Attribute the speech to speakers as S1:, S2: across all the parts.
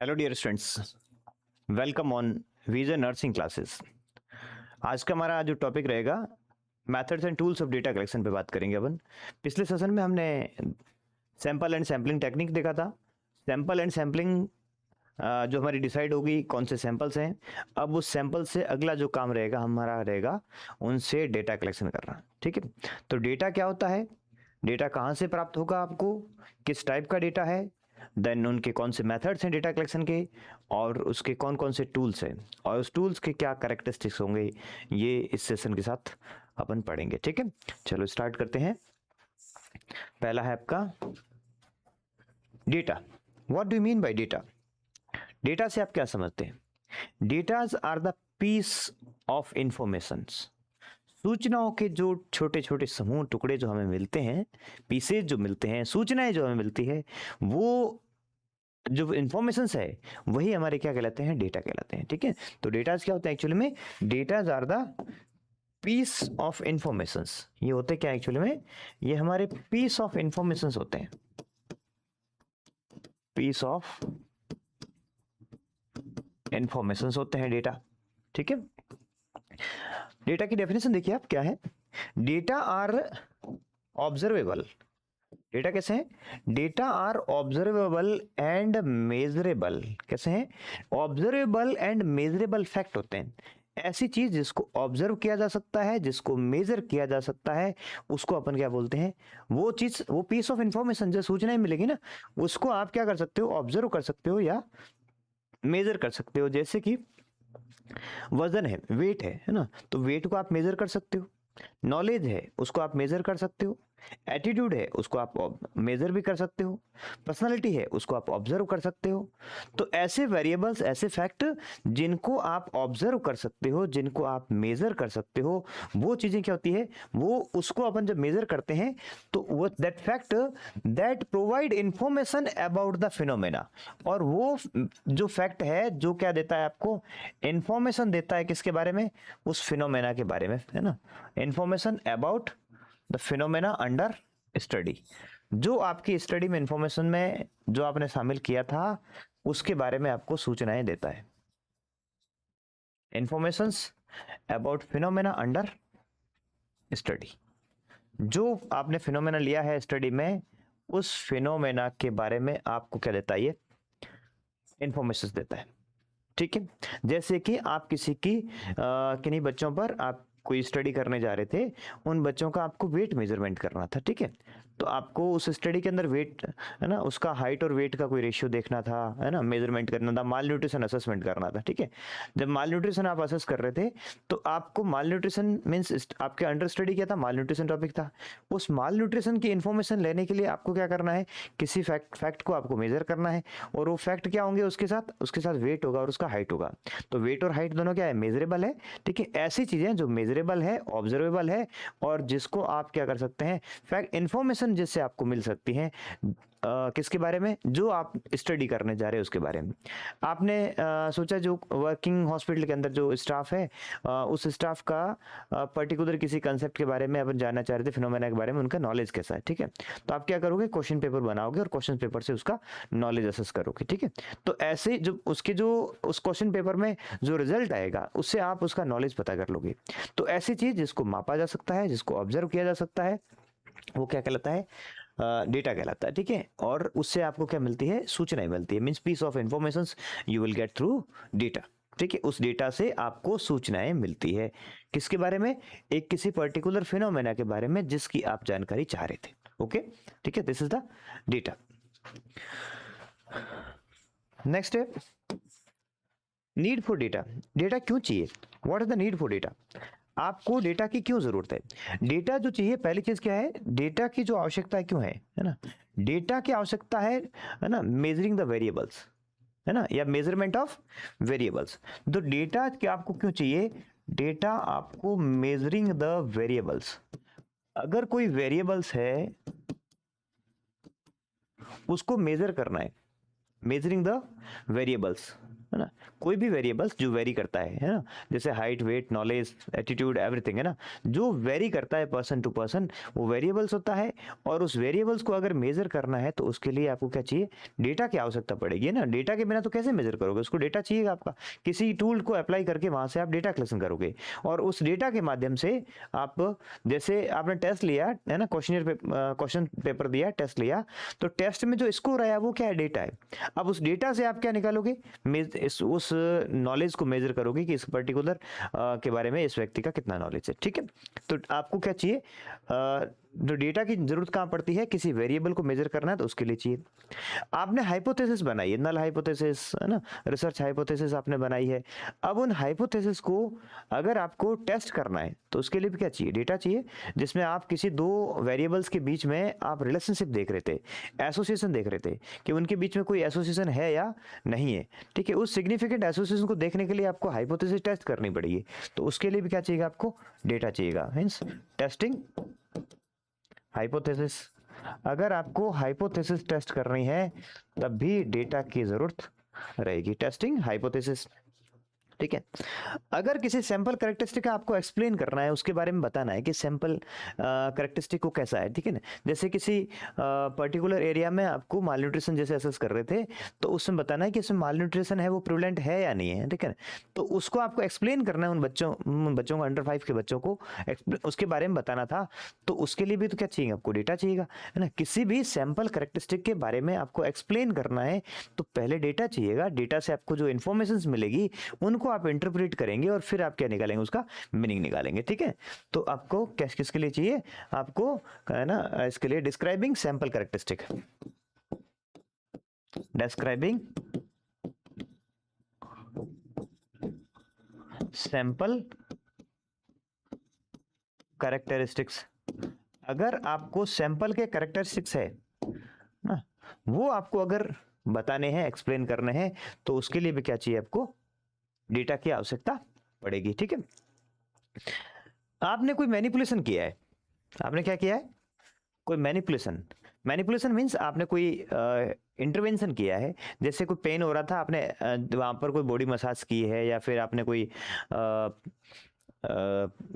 S1: Hello dear students, welcome on vision nursing classes. आज का हमारा जो टॉपिक रहेगा methods and tools of data collection पे बात करेंगे अपन। पिछले सेशन में हमने सैंपल एंड सैम्पलिंग टेक्निक देखा था। सैंपल एंड सैम्पलिंग जो हमारी डिसाइड होगी कौन से सैंपल्स हैं। अब उस सैंपल से अगला जो काम रहेगा हमारा रहेगा उनसे डेटा कलेक्शन करना। ठीक है, तो डेटा क्या होता है, डेटा कहाँ से प्राप्त होगा, आपको किस टाइप का डेटा है, देन उनके कौन से मेथड्स हैं डेटा कलेक्शन के, और उसके कौन कौन से टूल्स हैं, और उस टूल्स के क्या कैरेक्टरिस्टिक्स होंगे, ये इस सेशन के साथ अपन पढ़ेंगे। ठीक है, चलो स्टार्ट करते हैं। पहला है आपका data. What do you mean by data? Data से आप क्या समझते हैं? Datas are the piece of informations. सूचनाओं के जो छोटे छोटे समूह टुकड़े जो हमें मिलते हैं, पीसेज जो मिलते हैं, सूचनाएं जो हमें मिलती है, वो जो इंफॉर्मेशंस है वही हमारे क्या कहलाते हैं, डेटा कहलाते हैं। ठीक है, तो डेटाज क्या होते हैं एक्चुअली में? Datas are the piece of informations. ये होते क्या एक्चुअली में? ये हमारे पीस ऑफ इंफॉर्मेशंस होते हैं, पीस ऑफ इंफॉर्मेशंस होते हैं डेटा। ठीक है, डेटा की डेफिनेशन देखिए आप क्या है। Data are observable. डेटा कैसे हैं? Data are observable and measurable. कैसे हैं? ऑब्जर्वेबल एंड मेजरेबल फैक्ट होते हैं। ऐसी चीज जिसको ऑब्जर्व किया जा सकता है, जिसको मेजर किया जा सकता है, उसको अपन क्या बोलते हैं? वो चीज, वो पीस ऑफ इंफॉर्मेशन जो सूचनाएं मिलेगी ना, उसको आप क्या कर सकते हो? ऑब्जर्व कर सकते हो या मेजर कर सकते हो। जैसे कि वजन है, वेट है ना, तो वेट को आप मेजर कर सकते हो। नॉलेज है, उसको आप मेजर कर सकते हो। एटीट्यूड है, उसको आप मेजर भी कर सकते हो। पर्सनालिटी है, उसको आप ऑब्जर्व कर सकते हो। तो ऐसे वेरिएबल्स, ऐसे फैक्ट जिनको आप ऑब्जर्व कर सकते हो, जिनको आप मेजर कर सकते हो, वो चीजें क्या होती है, वो उसको अपन जब मेजर करते हैं तो वो that fact that provide information about the phenomena. और वो जो फैक्ट है जो क्या देता है आपको? इंफॉर्मेशन देता है किसके बारे में? उस फिनोमेना के बारे में, है ना। Information about the phenomena under study. जो आपकी स्टडी में इंफॉर्मेशन में जो आपने शामिल किया था उसके बारे में आपको सूचनाएं देता है। Informations about phenomena under study. जो आपने फिनोमेना लिया है स्टडी में, उस फिनोमेना के बारे में आपको क्या देता है? ये इंफॉर्मेशन देता है। ठीक है, जैसे कि आप किसी की किन्हीं बच्चों पर आप कोई स्टडी करने जा रहे थे, उन बच्चों का आपको वेट मेजरमेंट करना था। ठीक है, तो आपको उस स्टडी के अंदर वेट, है ना, उसका हाइट और वेट का कोई रेशियो देखना था, है ना, मेजरमेंट करना था, माल न्यूट्रिशन असेसमेंट करना था। ठीक है, जब माल न्यूट्रिशन आप असेस कर रहे थे तो आपको माल न्यूट्रिशन मीन्स आपके अंडर स्टडी क्या था? माल न्यूट्रिशन टॉपिक था। उस माल न्यूट्रिशन की इंफॉर्मेशन लेने के लिए आपको क्या करना है? किसी फैक्ट को आपको मेजर करना है, और वो फैक्ट क्या होंगे? उसके साथ वेट होगा और उसका हाइट होगा। तो वेट और हाइट दोनों क्या है? मेजरेबल है। ठीक है, ऐसी चीजें जो मेजरेबल है, ऑब्जर्वेबल है, और जिसको आप क्या कर सकते हैं? फैक्ट इंफॉर्मेशन जिससे आपको मिल सकती है किसके बारे में? जो आप स्टडी करने जा रहे हैं उसके बारे में। आपने सोचा जो वर्किंग हॉस्पिटल के अंदर जो स्टाफ है, उस स्टाफ का पर्टिकुलर किसी कंसेप्ट के बारे में अपन जानना चाह रहे थे, फिनोमेना के बारे में, उनका नॉलेज कैसा है। ठीक है, तो आप क्या करोगे? क्वेश्चन पेपर बनाओगे और क्वेश्चन पेपर से उसका नॉलेज असेस करोगे। ठीक है, तो ऐसे जो उसके जो उस क्वेश्चन पेपर में जो रिजल्ट आएगा उससे आप उसका नॉलेज पता कर लोगे। तो ऐसी चीज जिसको मापा जा सकता है, जिसको ऑब्जर्व किया जा सकता है, वो क्या कहलाता है? डेटा कहलाता है। ठीक है, और उससे आपको क्या मिलती है? सूचनाएं मिलती है, means piece of information you will get through data. ठीक है, उस डेटा से आपको सूचनाएं मिलती है किसके बारे में? एक किसी पर्टिकुलर फिनोमेना के बारे में जिसकी आप जानकारी चाह रहे थे। ओके, ठीक है, this is the data. Next है नीड फॉर डेटा। डेटा क्यों चाहिए? What is the need for data? आपको डेटा की क्यों जरूरत है? डेटा जो चाहिए, पहली चीज क्या है? डेटा की जो आवश्यकता क्यों है ना? डेटा की आवश्यकता है ना, मेजरिंग द वेरिएबल्स, है ना, या मेजरमेंट ऑफ वेरिएबल्स। तो डेटा क्या आपको क्यों चाहिए? डेटा आपको मेजरिंग द वेरिएबल्स। अगर कोई वेरिएबल्स है उसको मेजर करना है, मेजरिंग द वेरिएबल्स। है ना, कोई भी वेरिएबल्स जो वेरी करता है ना, जैसे height, weight, knowledge, attitude, everything, है ना, जो वेरी करता है पर्सन टू पर्सन, वो वेरिएबल्स होता है। और उस वेरिएबल्स को अगर मेजर करना है तो उसके लिए आपको क्या चाहिए, डेटा की आवश्यकता पड़ेगी, है ना। डेटा के बिना तो कैसे मेजर करोगे, उसको डेटा चाहिएगा आपका, किसी टूल को अप्लाई करके वहां से आप डेटा कलेक्शन करोगे, और उस डेटा के माध्यम से आप, जैसे आपने टेस्ट लिया है ना, क्वेश्चन पेपर दिया, टेस्ट लिया, तो टेस्ट में जो स्कोर आया वो क्या है, डेटा है। अब उस डेटा से आप क्या निकालोगे, उस नॉलेज को मेजर करोगे कि इस पर्टिकुलर के बारे में इस व्यक्ति का कितना नॉलेज है, ठीक है। तो आपको क्या चाहिए, जो डेटा की जरूरत कहाँ पड़ती है, किसी वेरिएबल को मेजर करना है तो उसके लिए चाहिए। आपने हाइपोथेसिस बनाई है, नल हाइपोथेसिस, है ना, रिसर्च हाइपोथेसिस आपने बनाई है। अब उन हाइपोथेसिस को अगर आपको टेस्ट करना है तो उसके लिए भी क्या चाहिए, डेटा चाहिए, जिसमें आप किसी दो वेरिएबल्स के बीच में आप रिलेशनशिप देख रहे थे, एसोसिएशन देख रहे थे कि उनके बीच में कोई एसोसिएशन है या नहीं है, ठीक है। उस सिग्निफिकेंट एसोसिएशन को देखने के लिए आपको हाइपोथेसिस टेस्ट करनी पड़ेगी, तो उसके लिए भी क्या चाहिए, आपको डेटा चाहिएगा, मींस टेस्टिंग हाइपोथेसिस। अगर आपको हाइपोथेसिस टेस्ट करनी है तब भी डेटा की जरूरत रहेगी, टेस्टिंग हाइपोथेसिस, ठीक है। अगर किसी सैंपल कैरेक्टरिस्टिक का आपको एक्सप्लेन करना है, उसके बारे में बताना है कि सैंपल कैरेक्टरिस्टिक को कैसा है, ठीक है ना। जैसे किसी पर्टिकुलर एरिया में आपको माल न्यूट्रिशन जैसे असेस कर रहे थे, तो उसमें बताना है कि इसमें माल न्यूट्रिशन है वो प्रिवलेंट है या नहीं है, ठीक है ना। तो उसको आपको एक्सप्लेन करना है, उन बच्चों को, अंडर 5 के बच्चों को उसके बारे में बताना था, तो उसके लिए भी तो क्या चाहिए, आपको डेटा चाहिएगा, है ना। किसी भी सैंपल कैरेक्टरिस्टिक के बारे में आपको एक्सप्लेन करना है तो पहले डेटा चाहिएगा, डेटा से आपको जो इन्फॉर्मेशन मिलेगी उनको आप इंटरप्रेट करेंगे और फिर आप क्या निकालेंगे, उसका मीनिंग निकालेंगे, ठीक है। तो आपको किसके लिए चाहिए, आपको, है ना, इसके लिए describing sample characteristic, describing sample characteristics. अगर आपको सैंपल के कैरेक्टरिस्टिक्स है ना, वो आपको अगर बताने हैं, एक्सप्लेन करने हैं, तो उसके लिए भी क्या चाहिए, आपको डेटा की आवश्यकता पड़ेगी, ठीक है। आपने कोई मैनिपुलेशन किया है, आपने क्या किया है, कोई मैनिपुलेशन, मैनिपुलेशन मींस आपने कोई इंटरवेंशन किया है, जैसे कोई पेन हो रहा था, आपने वहां पर कोई बॉडी मसाज की है, या फिर आपने कोई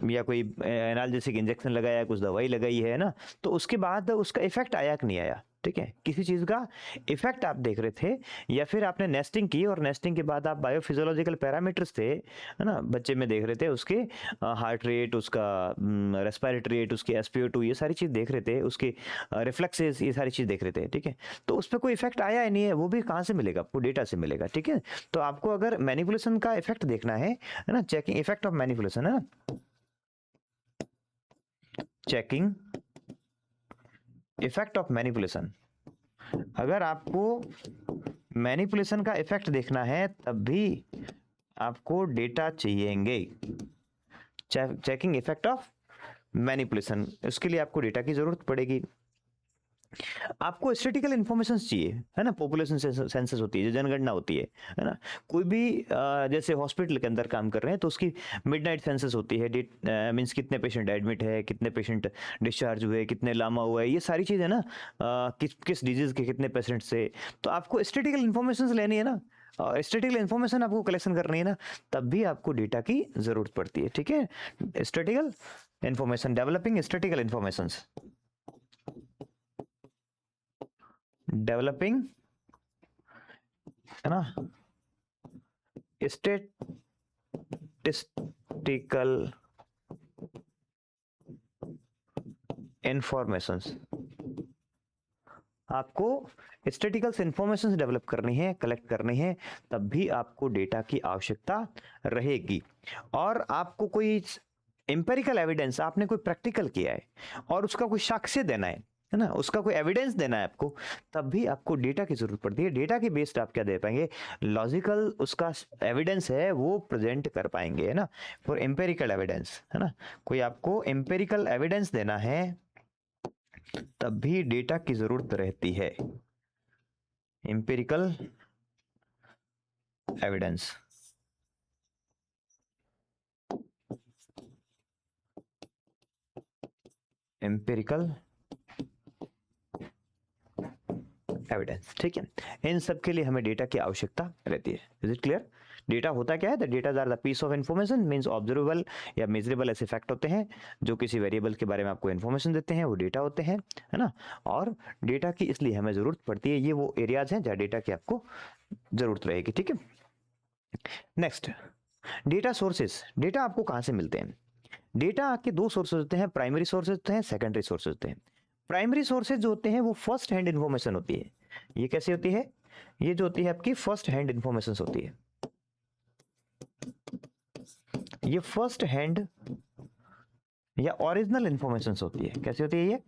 S1: या कोई एनाल्जेसिक इंजेक्शन लगाया, कुछ दवाई लगाई है ना, तो उसके बाद उसका इफेक्ट आया कि नहीं आया, ठीक है। किसी चीज का इफेक्ट आप देख रहे थे, या फिर आपने नेस्टिंग की और नेस्टिंग के बाद आप बायोफिजियोलॉजिकल पैरामीटर्स थे, है ना, बच्चे में देख रहे थे, उसके हार्ट रेट, उसका रेस्पिरेटरी रेट, उसकी SpO2, ये सारी चीज देख रहे थे, उसके रिफ्लेक्सेस, ये सारी चीज देख रहे थे, ठीक है। तो उस पर कोई इफेक्ट आया है नहीं है, वो भी कहाँ से मिलेगा, आपको डेटा से मिलेगा, ठीक है। तो आपको अगर मैनिपुलेशन का इफेक्ट देखना है ना, चेकिंग इफेक्ट ऑफ मैनिपुलेशन, है ना, चेकिंग इफेक्ट ऑफ मैनिपुलेशन। अगर आपको मैनिपुलेशन का इफेक्ट देखना है तब भी आपको डेटा चाहिएंगे, चेकिंग इफेक्ट ऑफ मैनिपुलेशन, उसके लिए आपको डेटा की जरूरत पड़ेगी। आपको स्टैटिस्टिकल इन्फॉर्मेशन चाहिए, है ना, पॉपुलेशन सेंसस होती है, जो जनगणना होती है ना। कोई भी जैसे हॉस्पिटल के अंदर काम कर रहे हैं तो उसकी मिडनाइट सेंसस होती है, मींस कितने पेशेंट एडमिट है, कितने पेशेंट डिस्चार्ज हुए, कितने लामा हुआ है, ये सारी चीज़ है ना, किस डिजीज के कितने पेशेंट से, तो आपको स्टैटिस्टिकल इन्फॉर्मेशन लेनी है ना, स्टैटिस्टिकल इन्फॉर्मेशन आपको कलेक्शन करनी है ना, तब भी आपको डेटा की जरूरत पड़ती है, ठीक है। Statistical information, developing statistical information, developing, है ना, स्टैटिस्टिकल इंफॉर्मेशंस। आपको स्टैटिस्टिकल इंफॉर्मेशन डेवलप करनी है, कलेक्ट करनी है, तब भी आपको डेटा की आवश्यकता रहेगी। और आपको कोई एम्पेरिकल एविडेंस, आपने कोई प्रैक्टिकल किया है और उसका कोई साक्ष्य देना है ना, उसका कोई एविडेंस देना है आपको, तब भी आपको डेटा की जरूरत पड़ती है। डेटा के बेस्ड आप क्या दे पाएंगे, लॉजिकल उसका एविडेंस है वो प्रेजेंट कर पाएंगे, है ना, फॉर एम्पेरिकल एविडेंस, है ना। कोई आपको एम्पेरिकल एविडेंस देना है तब भी डेटा की जरूरत रहती है, एम्पेरिकल एविडेंस। एम्पेरिकल एविडेंस, ठीक है। इन सब के लिए हमें डेटा की आवश्यकता रहती है। Is it clear? डेटा होता क्या है? The data are the piece of information, means observable या मेजरेबल ऐसे फैक्ट होते हैं जो किसी वेरिएबल के बारे में आपको इन्फॉर्मेशन देते हैं, वो डेटा होते हैं, है ना। और डेटा की इसलिए हमें जरूरत पड़ती है, ये वो एरियाज हैं जहाँ डेटा की आपको जरूरत रहेगी, ठीक है। Next, data sources. डेटा आपको कहाँ से मिलते हैं? डेटा के दो सोर्सेज होते हैं, प्राइमरी सोर्सेज होते हैं, सेकेंडरी सोर्सेज होते हैं। प्राइमरी सोर्सेज जो होते हैं वो फर्स्ट हैंड इन्फॉर्मेशन होती है। ये कैसी होती है? ये जो होती है आपकी फर्स्ट हैंड इन्फॉर्मेशन होती है। ये फर्स्ट हैंड या ओरिजिनल इन्फॉर्मेशन होती है। कैसी होती है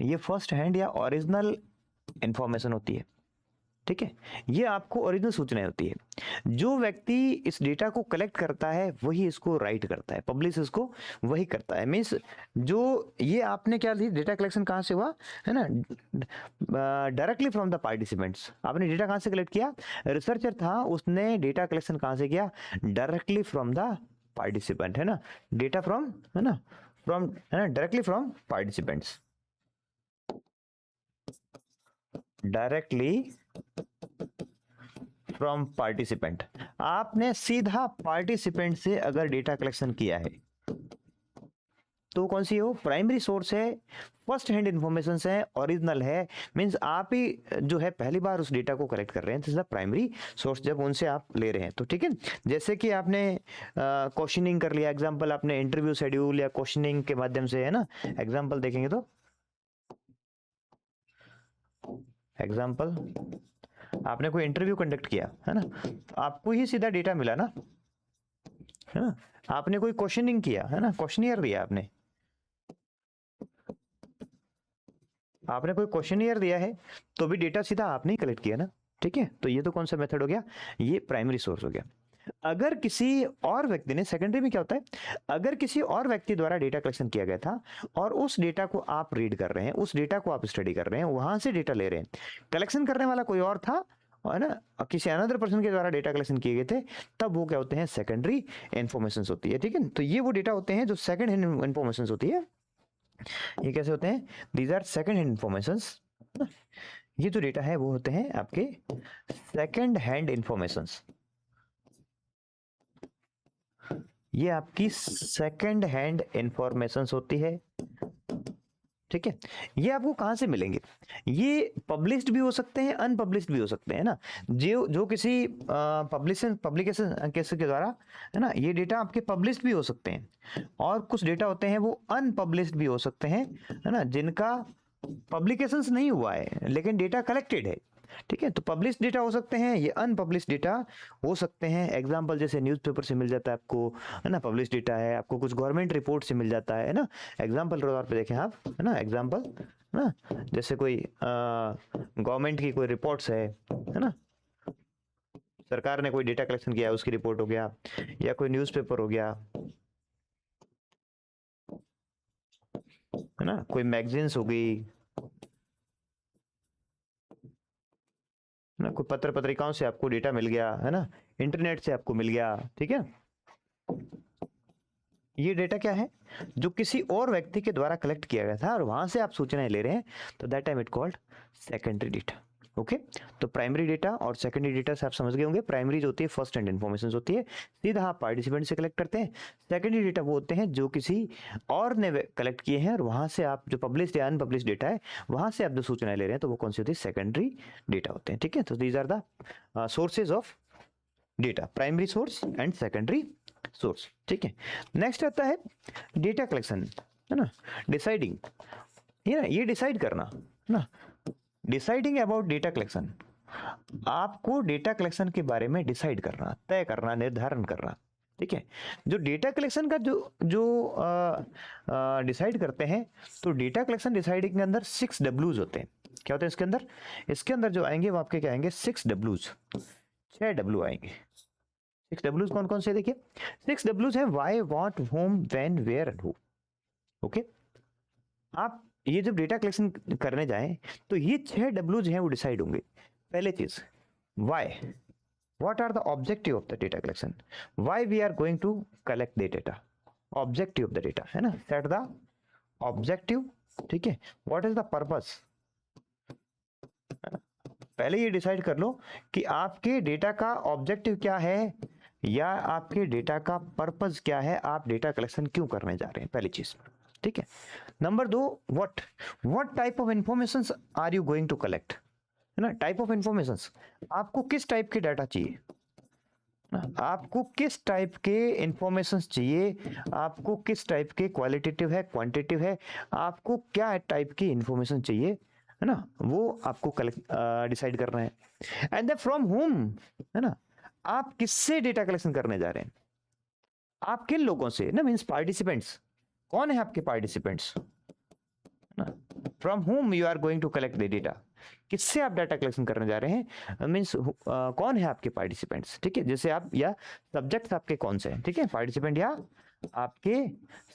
S1: ये फर्स्ट हैंड या ओरिजिनल इन्फॉर्मेशन होती है, ठीक है। ये आपको ओरिजिनल सूचनाएं होती है। जो व्यक्ति इस डेटा को कलेक्ट करता है वही इसको राइट करता है, पब्लिश इसको वही करता है। मीन्स जो ये आपने क्या ली, डेटा कलेक्शन कहाँ से हुआ, है ना, डायरेक्टली फ्रॉम द पार्टिसिपेंट्स। आपने डेटा कहाँ से कलेक्ट किया? रिसर्चर था, उसने डेटा कलेक्शन कहाँ से किया? डायरेक्टली फ्रॉम द पार्टिसिपेंट, है ना। डेटा फ्रॉम, है ना, फ्रॉम, है ना, directly from participants, directly from participant. आपने सीधा पार्टिसिपेंट से अगर डेटा कलेक्शन किया है तो कौन सी हो? प्राइमरी सोर्स है, फर्स्ट हैंड इन्फॉर्मेशन है, ओरिजिनल है। मींस आप ही जो है पहली बार उस डेटा को कलेक्ट कर रहे हैं, तो प्राइमरी सोर्स जब उनसे आप ले रहे हैं तो, ठीक है। जैसे कि आपने क्वेश्चनिंग कर लिया, एग्जांपल आपने इंटरव्यू शेड्यूल या क्वेश्चनिंग के माध्यम से, है ना, एग्जांपल देखेंगे तो एग्जांपल आपने कोई इंटरव्यू कंडक्ट किया, है ना, तो आपको ही सीधा डेटा मिला ना, है ना। आपने कोई क्वेश्चनिंग किया, है ना, क्वेश्चनियर दिया आपने, आपने कोई क्वेश्चनियर दिया है तो भी डेटा सीधा आपने ही कलेक्ट किया ना, ठीक है। तो ये तो कौन सा मेथड हो गया? ये प्राइमरी सोर्स हो गया। अगर किसी और व्यक्ति ने, सेकेंडरी में क्या होता है, अगर किसी और व्यक्ति द्वारा डेटा कलेक्शन किया गया था और उस डेटा को आप रीड कर रहे हैं, उस डेटा को आप स्टडी कर रहे हैं, वहां से डेटा ले रहे हैं, कलेक्शन करने वाला कोई और था, है ना, किसी अनदर पर्सन के द्वारा डेटा कलेक्शन किए गए थे, तब वो क्या होते हैं? सेकेंडरी इन्फॉर्मेशन होती है, ठीक है। तो ये वो डेटा होते हैं जो सेकंड हैंड इन्फॉर्मेशन होती है। ये कैसे होते हैं? These are second hand informations. ये जो डेटा है वो होते हैं आपके सेकंड हैंड इन्फॉर्मेशंस। ये आपकी सेकंड हैंड इन्फॉर्मेशंस होती है, ठीक है। ये आपको कहां से मिलेंगे? ये पब्लिश्ड भी हो सकते हैं, अनपब्लिश्ड भी हो सकते हैं ना। जो किसी पब्लिकेशन के द्वारा, है ना, ये डेटा आपके पब्लिश्ड भी हो सकते हैं, और कुछ डेटा होते हैं वो अनपब्लिश्ड भी हो सकते हैं, है ना, जिनका पब्लिकेशंस नहीं हुआ है लेकिन डेटा कलेक्टेड है, ठीक है। तो पब्लिश डेटा हो सकते हैं, ये अनपब्लिश डेटा हो सकते हैं। एग्जांपल जैसे न्यूज़पेपर से मिल जाता है आपको, है ना, पब्लिश डेटा है, आपको कुछ गवर्नमेंट रिपोर्ट से मिल जाता है ना। एग्जांपल के तौर पे देखें आप, है ना, एग्जांपल, है ना, जैसे कोई गवर्नमेंट की कोई रिपोर्ट्स है ना, सरकार ने कोई डेटा कलेक्शन किया, उसकी रिपोर्ट हो गया, या कोई न्यूज़पेपर हो गया, है ना, कोई मैगजीन्स हो गई, ना, कोई पत्र पत्रिकाओं से आपको डेटा मिल गया, है ना, इंटरनेट से आपको मिल गया, ठीक है। ये डेटा क्या है? जो किसी और व्यक्ति के द्वारा कलेक्ट किया गया था और वहां से आप सूचनाएं ले रहे हैं, तो that time it called secondary data. Okay, तो प्राइमरी डेटा और सेकेंडरी डेटा से आप समझ गए होंगे। प्राइमरी जो होती है फर्स्ट हैंड इन्फॉर्मेशन होती है, सीधा आप पार्टिसिपेंट से कलेक्ट करते हैं। सेकेंडरी डेटा वो होते हैं जो किसी और ने कलेक्ट किए हैं और वहां से आप जो पब्लिश या अनपब्लिश डेटा है वहां से आप जो सूचनाएं ले रहे हैं, तो वो कौन सी होती है? सेकेंडरी डेटा होते हैं, ठीक है। तो these are the sources of data, primary source and secondary source, ठीक है। नेक्स्ट आता है डेटा कलेक्शन, है ना, डिसाइडिंग, ये डिसाइड करना, है ना, डिसाइडिंग अबाउट डेटा कलेक्शन। आपको डेटा कलेक्शन के बारे में डिसाइड करना, तय करना, निर्धारण करना, ठीक है। जो डेटा कलेक्शन का जो जो डिसाइड करते हैं, तो डेटा कलेक्शन डिसाइडिंग के अंदर 6 डब्ल्यूज होते हैं। क्या होते हैं इसके अंदर? इसके अंदर जो आएंगे वो आपके क्या आएंगे? 6 डब्ल्यूज, 6 डब्ल्यू आएंगे। 6 डब्ल्यूज कौन कौन से? देखिए 6 डब्ल्यूज है why, what, व्होम, when, where and who. Okay, आप ये जब डेटा कलेक्शन करने जाएं तो ये 6 डब्ल्यूज हैं वो डिसाइड होंगे। पहले चीज why, what are the objective of the data collection, why we are going to collect the data, objective of the data, है ना, सेट द ऑब्जेक्टिव, ठीक है। व्हाट इज द पर्पस, पहले ये डिसाइड कर लो कि आपके डेटा का ऑब्जेक्टिव क्या है या आपके डेटा का पर्पस क्या है, आप डेटा कलेक्शन क्यों करने जा रहे हैं, पहली चीज। ठीक है। Number 2, what type of information are you going to collect, है ना। टाइप ऑफ इंफॉर्मेशन, आपको किस टाइप के डाटा चाहिए ना, आपको किस टाइप के इंफॉर्मेशन चाहिए, आपको किस टाइप के क्वालिटेटिव है क्वांटिटेटिव है, आपको क्या टाइप की इंफॉर्मेशन चाहिए, है ना, वो आपको डिसाइड करना है। एंड देन फ्रॉम होम, है ना, आप किससे डेटा कलेक्शन करने जा रहे हैं, आप किन लोगों से ना, मींस पार्टिसिपेंट्स, कौन है आपके participants, from home you are going to collect the data, किससे आप डाटा कलेक्शन करने जा रहे हैं, मींस कौन है आपके पार्टिसिपेंट्स। ठीक है, जैसे आप या सब्जेक्ट आपके कौन से हैं, ठीक है, पार्टिसिपेंट या आपके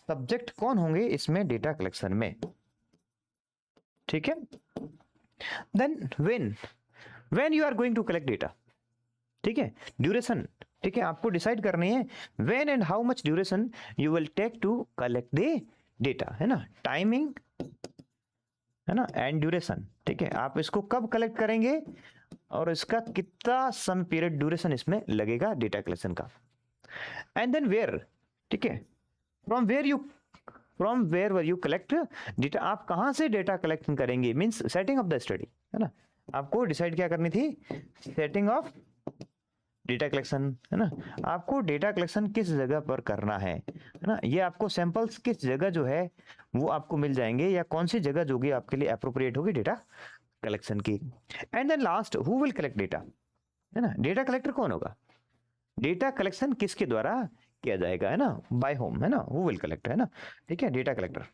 S1: सब्जेक्ट कौन होंगे इसमें डेटा कलेक्शन में। ठीक है। Then when you are going to collect data, ठीक है, ड्यूरेशन, ठीक है, आपको डिसाइड करनी है when and how much duration you will take to collect the data, है ना, टाइमिंग, है ना, एंड ड्यूरेशन। ठीक है, आप इसको कब कलेक्ट करेंगे और इसका कितना सम पीरियड ड्यूरेशन इसमें लगेगा डेटा कलेक्शन का। एंड देन वेयर, ठीक है, from where you collect data, आप कहां से डेटा कलेक्शन करेंगे, means setting of the study, है ना, आपको डिसाइड क्या करनी थी, सेटिंग ऑफ डेटा कलेक्शन, है ना, आपको डेटा कलेक्शन किस जगह पर करना है ना, ये आपको सैंपल्स किस जगह जो है वो आपको मिल जाएंगे, या कौन सी जगह जो होगी आपके लिए अप्रोप्रिएट होगी डेटा कलेक्शन की। And then last, who will collect data, है ना, डेटा कलेक्टर कौन होगा, डेटा कलेक्शन किसके द्वारा किया जाएगा, है ना, बाय होम, है ना, हु विल कलेक्ट, है ना। ठीक है, डेटा कलेक्टर,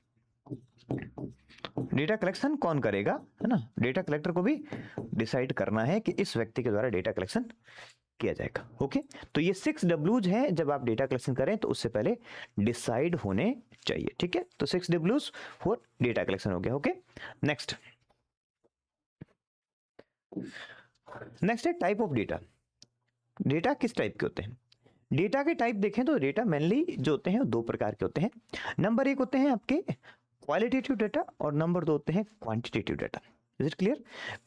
S1: डेटा कलेक्शन कौन करेगा, है ना, डेटा कलेक्टर को भी डिसाइड करना है कि इस व्यक्ति के द्वारा डेटा कलेक्शन किया जाएगा। ओके, तो ये 6 W's हैं, जब आप डेटा कलेक्शन करें तो उससे पहले डिसाइड होने चाहिए। ठीक है, तो 6 W's फॉर डेटा कलेक्शन हो गया। ओके, नेक्स्ट है टाइप ऑफ डेटा। डेटा किस टाइप के होते हैं, डेटा के टाइप देखें तो डेटा मेनली जो होते हैं 2 प्रकार के होते हैं। नंबर 1 होते हैं आपके क्वालिटेटिव डेटा और नंबर 2 होते हैं quantitative data. Is it clear.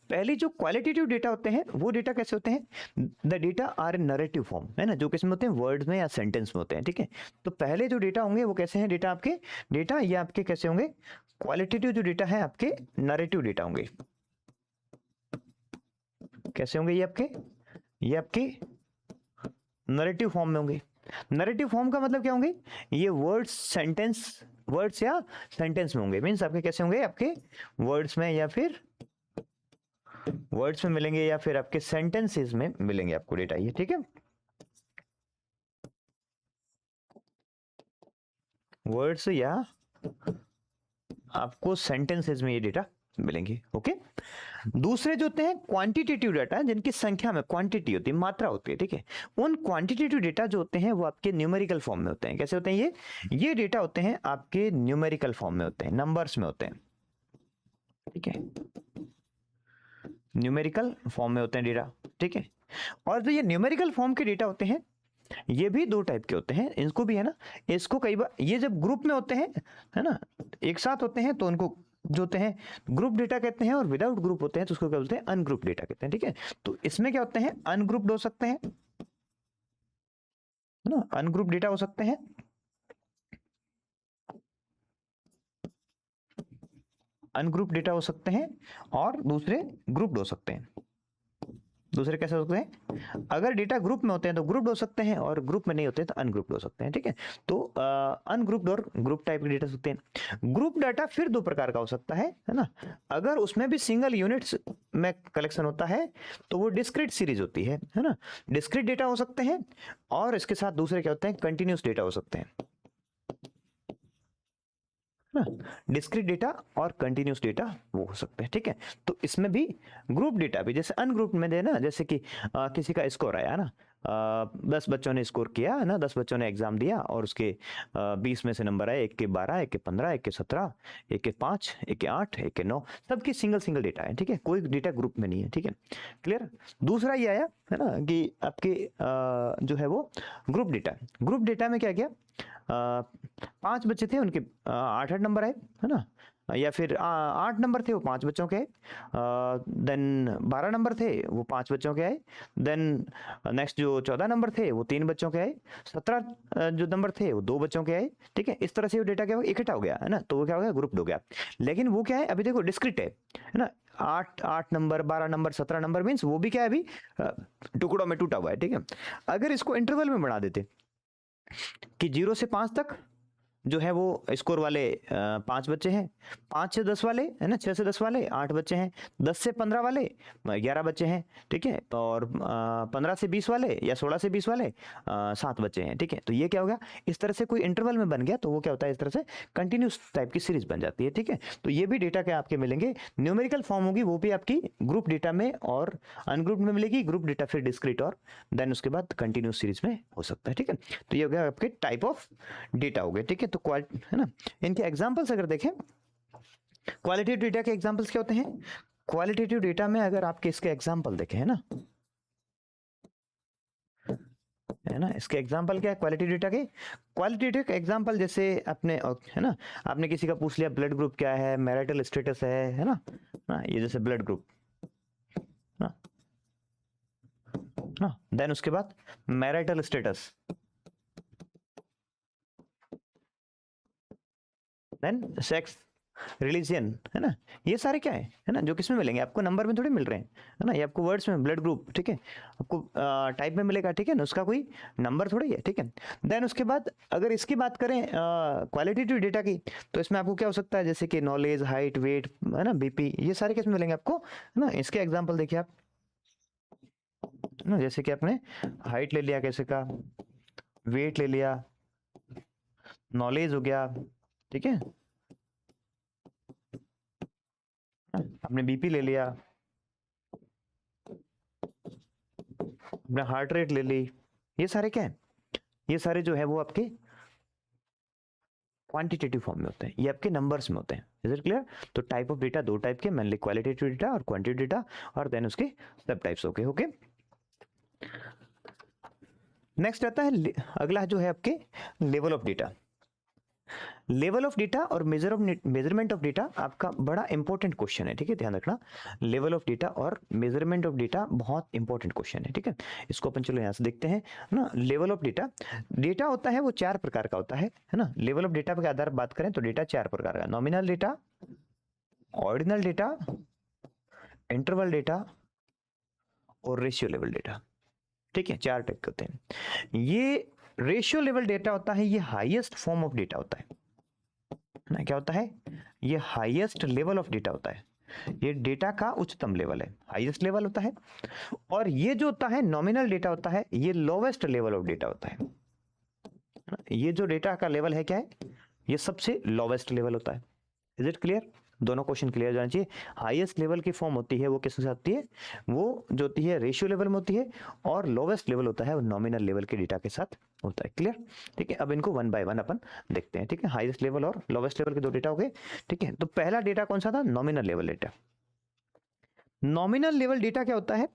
S1: पहली जो क्वालिटेटिव डेटा होते हैं वो डेटा कैसे होते हैं, the data are in narrative form, है ना, जो किसमें होते हैं, वर्ड्स में या सेंटेंस में होते हैं। ठीक है, तो पहले जो डेटा होंगे वो कैसे हैं, डेटा आपके डेटा ये आपके कैसे होंगे, क्वालिटेटिव जो डेटा है आपके नरेटिव डेटा होंगे। कैसे होंगे, ये आपके नरेटिव फॉर्म में होंगे। नरेटिव फॉर्म का मतलब क्या होंगे, ये वर्ड्स या सेंटेंस में होंगे, मींस आपके कैसे होंगे, आपके वर्ड्स में या फिर वर्ड्स में मिलेंगे या फिर आपके सेंटेंसेस में मिलेंगे आपको डेटा ये। ठीक है, वर्ड्स या आपको सेंटेंसेस में ये डेटा मिलेंगे। ओके, दूसरे जो होते हैं क्वांटिटेटिव डेटा, जिनकी संख्या में क्वांटिटी होती है, मात्रा होती है। ठीक है, उन क्वांटिटेटिव डेटा जो होते हैं वो आपके न्यूमेरिकल फॉर्म में होते हैं। कैसे होते हैं ये डेटा होते हैं आपके न्यूमेरिकल फॉर्म में होते हैं, नंबर्स में होते हैं। ठीक है, न्यूमेरिकल फॉर्म में होते हैं डेटा। ठीक है, और जो ये न्यूमेरिकल फॉर्म के डेटा होते हैं ये भी 2 टाइप के होते हैं, इनको भी, है ना, इसको कई बार ये जब ग्रुप में होते हैं, है ना, एक साथ होते हैं तो उनको जो होते हैं ग्रुप डेटा कहते हैं, और विदाउट ग्रुप होते हैं तो उसको क्या बोलते हैं, अनग्रुप डेटा कहते हैं। ठीक है, तो इसमें क्या होते हैं, अनग्रुप्ड हो सकते हैं, है ना, अनग्रुप डेटा हो सकते हैं, अनग्रुप डेटा हो सकते हैं, और दूसरे ग्रुप्ड हो सकते हैं। दूसरे कैसे हो सकते हैं, अगर डेटा ग्रुप में होते हैं तो ग्रुप्ड हो सकते हैं, और ग्रुप में नहीं होते हैं तो अनग्रुप्ड हो सकते हैं। ठीक है, तो अनग्रुप्ड और ग्रुप टाइप के डेटा सकते हैं। ग्रुप डाटा फिर 2 प्रकार का हो सकता है ना, अगर उसमें भी सिंगल यूनिट्स में कलेक्शन होता है तो वो डिस्क्रीट सीरीज होती है ना, डिस्क्रीट डेटा हो सकते हैं, और इसके साथ दूसरे क्या होते हैं, कंटिन्यूस डेटा हो सकते हैं ना, डिस्क्रीट डेटा और कंटिन्यूस डेटा वो हो सकते हैं। ठीक है, तो इसमें भी ग्रुप डेटा भी, जैसे अनग्रुप में देना, जैसे कि किसी का स्कोर आया ना, 10 बच्चों ने स्कोर किया है ना, 10 बच्चों ने एग्जाम दिया और उसके 20 में से नंबर आए, एक के 12, एक के 15, एक के 17, एक के 5, एक के 8, एक के 9, सबकी सिंगल डेटा है। ठीक है, कोई डेटा ग्रुप में नहीं है। ठीक है, क्लियर। दूसरा ये आया है ना कि आपके जो है वो ग्रुप डेटा में क्या किया, 5 बच्चे थे, उनके 8 नंबर आए, है ना, या फिर 8 नंबर थे वो 5 बच्चों के, देन 12 नंबर थे वो 5 बच्चों के आए, देन नेक्स्ट जो 14 नंबर थे वो 3 बच्चों के आए, 17 जो नंबर थे वो 2 बच्चों के आए, ठीक है। इस तरह से वो डेटा क्या हो इकट्ठा हो गया है ना, तो वो क्या हो गया ग्रुप्ड हो गया। लेकिन वो क्या है अभी देखो डिस्क्रीट है ना, 8 नंबर 12 नंबर 17 नंबर मीन्स वो भी क्या है अभी टुकड़ों में टूटा हुआ है, ठीक है। अगर इसको इंटरवल में बढ़ा देते कि 0 से 5 तक जो है वो स्कोर वाले 5 बच्चे हैं, 5 से 10 वाले है ना, 6 से 10 वाले 8 बच्चे हैं, 10 से 15 वाले 11 बच्चे हैं, ठीक है। और 15 से 20 वाले या 16 से 20 वाले 7 बच्चे हैं, ठीक है। तो ये क्या हो गया इस तरह से कोई इंटरवल में बन गया, तो वो क्या होता है इस तरह से कंटिन्यूस टाइप की सीरीज बन जाती है, ठीक है। तो ये भी डेटा क्या आपके मिलेंगे, न्यूमेरिकल फॉर्म होगी वो भी आपकी ग्रुप डेटा में और अनग्रुप में मिलेगी, ग्रुप डेटा फिर डिस्क्रीट और देन उसके बाद कंटिन्यूस सीरीज में हो सकता है, ठीक है। तो ये हो गया आपके टाइप ऑफ डेटा हो गए, ठीक है। तो क्वालिटी है ना, इनके एग्जांपल्स अगर देखें क्वालिटेटिव डेटा के एग्जांपल्स क्या होते हैं, क्वालिटेटिव डेटा में अगर आपके इसके एग्जांपल देखें है ना, इसके एग्जांपल क्या है क्वालिटी डेटा के, क्वालिटेटिव एग्जांपल जैसे अपने है ना, आपने किसी का पूछ लिया ब्लड ग्रुप क्या है, मैरिटल स्टेटस है ना, ये जैसे ब्लड ग्रुप ना, देन उसके बाद marital status, then sex, religion, है ना, ये सारे क्या है ना, जो किसमें मिलेंगे आपको नंबर में थोड़ी मिल रहे हैं, है ना, ये आपको वर्ड्स में ब्लड ग्रुप, ठीक है, आपको टाइप में मिलेगा, ठीक है ना, उसका कोई नंबर थोड़ी है, ठीक है। देन उसके बाद अगर इसकी बात करें क्वालिटेटिव डेटा की, तो इसमें आपको क्या हो सकता है जैसे कि नॉलेज, हाइट, वेट, है ना, बीपी, ये सारे किसमें मिलेंगे आपको, है ना। इसके एग्जाम्पल देखिए आप ना, जैसे कि आपने हाइट ले लिया कैसे का, वेट ले लिया, नॉलेज हो गया, ठीक है, आपने बीपी ले लिया, अपना हार्ट रेट ले ली, ये सारे क्या है, ये सारे जो है वो आपके क्वांटिटेटिव फॉर्म में होते हैं, ये आपके नंबर्स में होते हैं। Is it clear. तो टाइप ऑफ डेटा दो टाइप के, मेनली क्वालिटेटिव डेटा और क्वांटिटेटिव डेटा, और देन उसके सब टाइप्स ओके ओके। नेक्स्ट आता है अगला जो है आपके level of data. Level of data और मेजरमेंट ऑफ डेटा आपका बड़ा इंपॉर्टेंट क्वेश्चन है, ठीक है, ध्यान रखना। लेवल ऑफ डेटा और मेजरमेंट ऑफ डेटा बहुत इंपॉर्टेंट क्वेश्चन है, ठीक है। इसको अपन चलो यहाँ से देखते हैं ना। लेवल ऑफ डेटा, डेटा होता है वो 4 प्रकार का होता है ना। लेवल ऑफ डेटा के आधार पर बात करें तो डेटा 4 प्रकार का, nominal data, ordinal data, interval data और रेशियो लेवल डेटा, ठीक है, 4 टाइप के होते हैं। ये रेशियो लेवल डेटा होता है, ये हाईएस्ट फॉर्म ऑफ डेटा होता है ना। क्या होता है, ये हाईएस्ट लेवल ऑफ डेटा होता है, ये डेटा का उच्चतम लेवल है, हाईएस्ट लेवल होता है। और ये जो होता है नॉमिनल डेटा होता है, ये लोवेस्ट लेवल ऑफ डेटा होता है। ये जो डेटा का लेवल है क्या है, ये सबसे लोवेस्ट लेवल होता है। इज इट क्लियर, दोनों क्वेश्चन क्लियर जाना चाहिए। हाईएस्ट लेवल की फॉर्म होती है वो किसके साथ होती है, वो जो होती है रेशियो लेवल में होती है, और लोवेस्ट लेवल होता है वो नॉमिनल लेवल के डेटा के साथ होता है। क्लियर, ठीक है। अब इनको वन बाय वन अपन देखते हैं, ठीक है। हाईएस्ट लेवल और लोवेस्ट लेवल के दो डेटा हो गए, ठीक है। तो पहला डेटा कौन सा था, nominal level data. Nominal level data क्या होता है,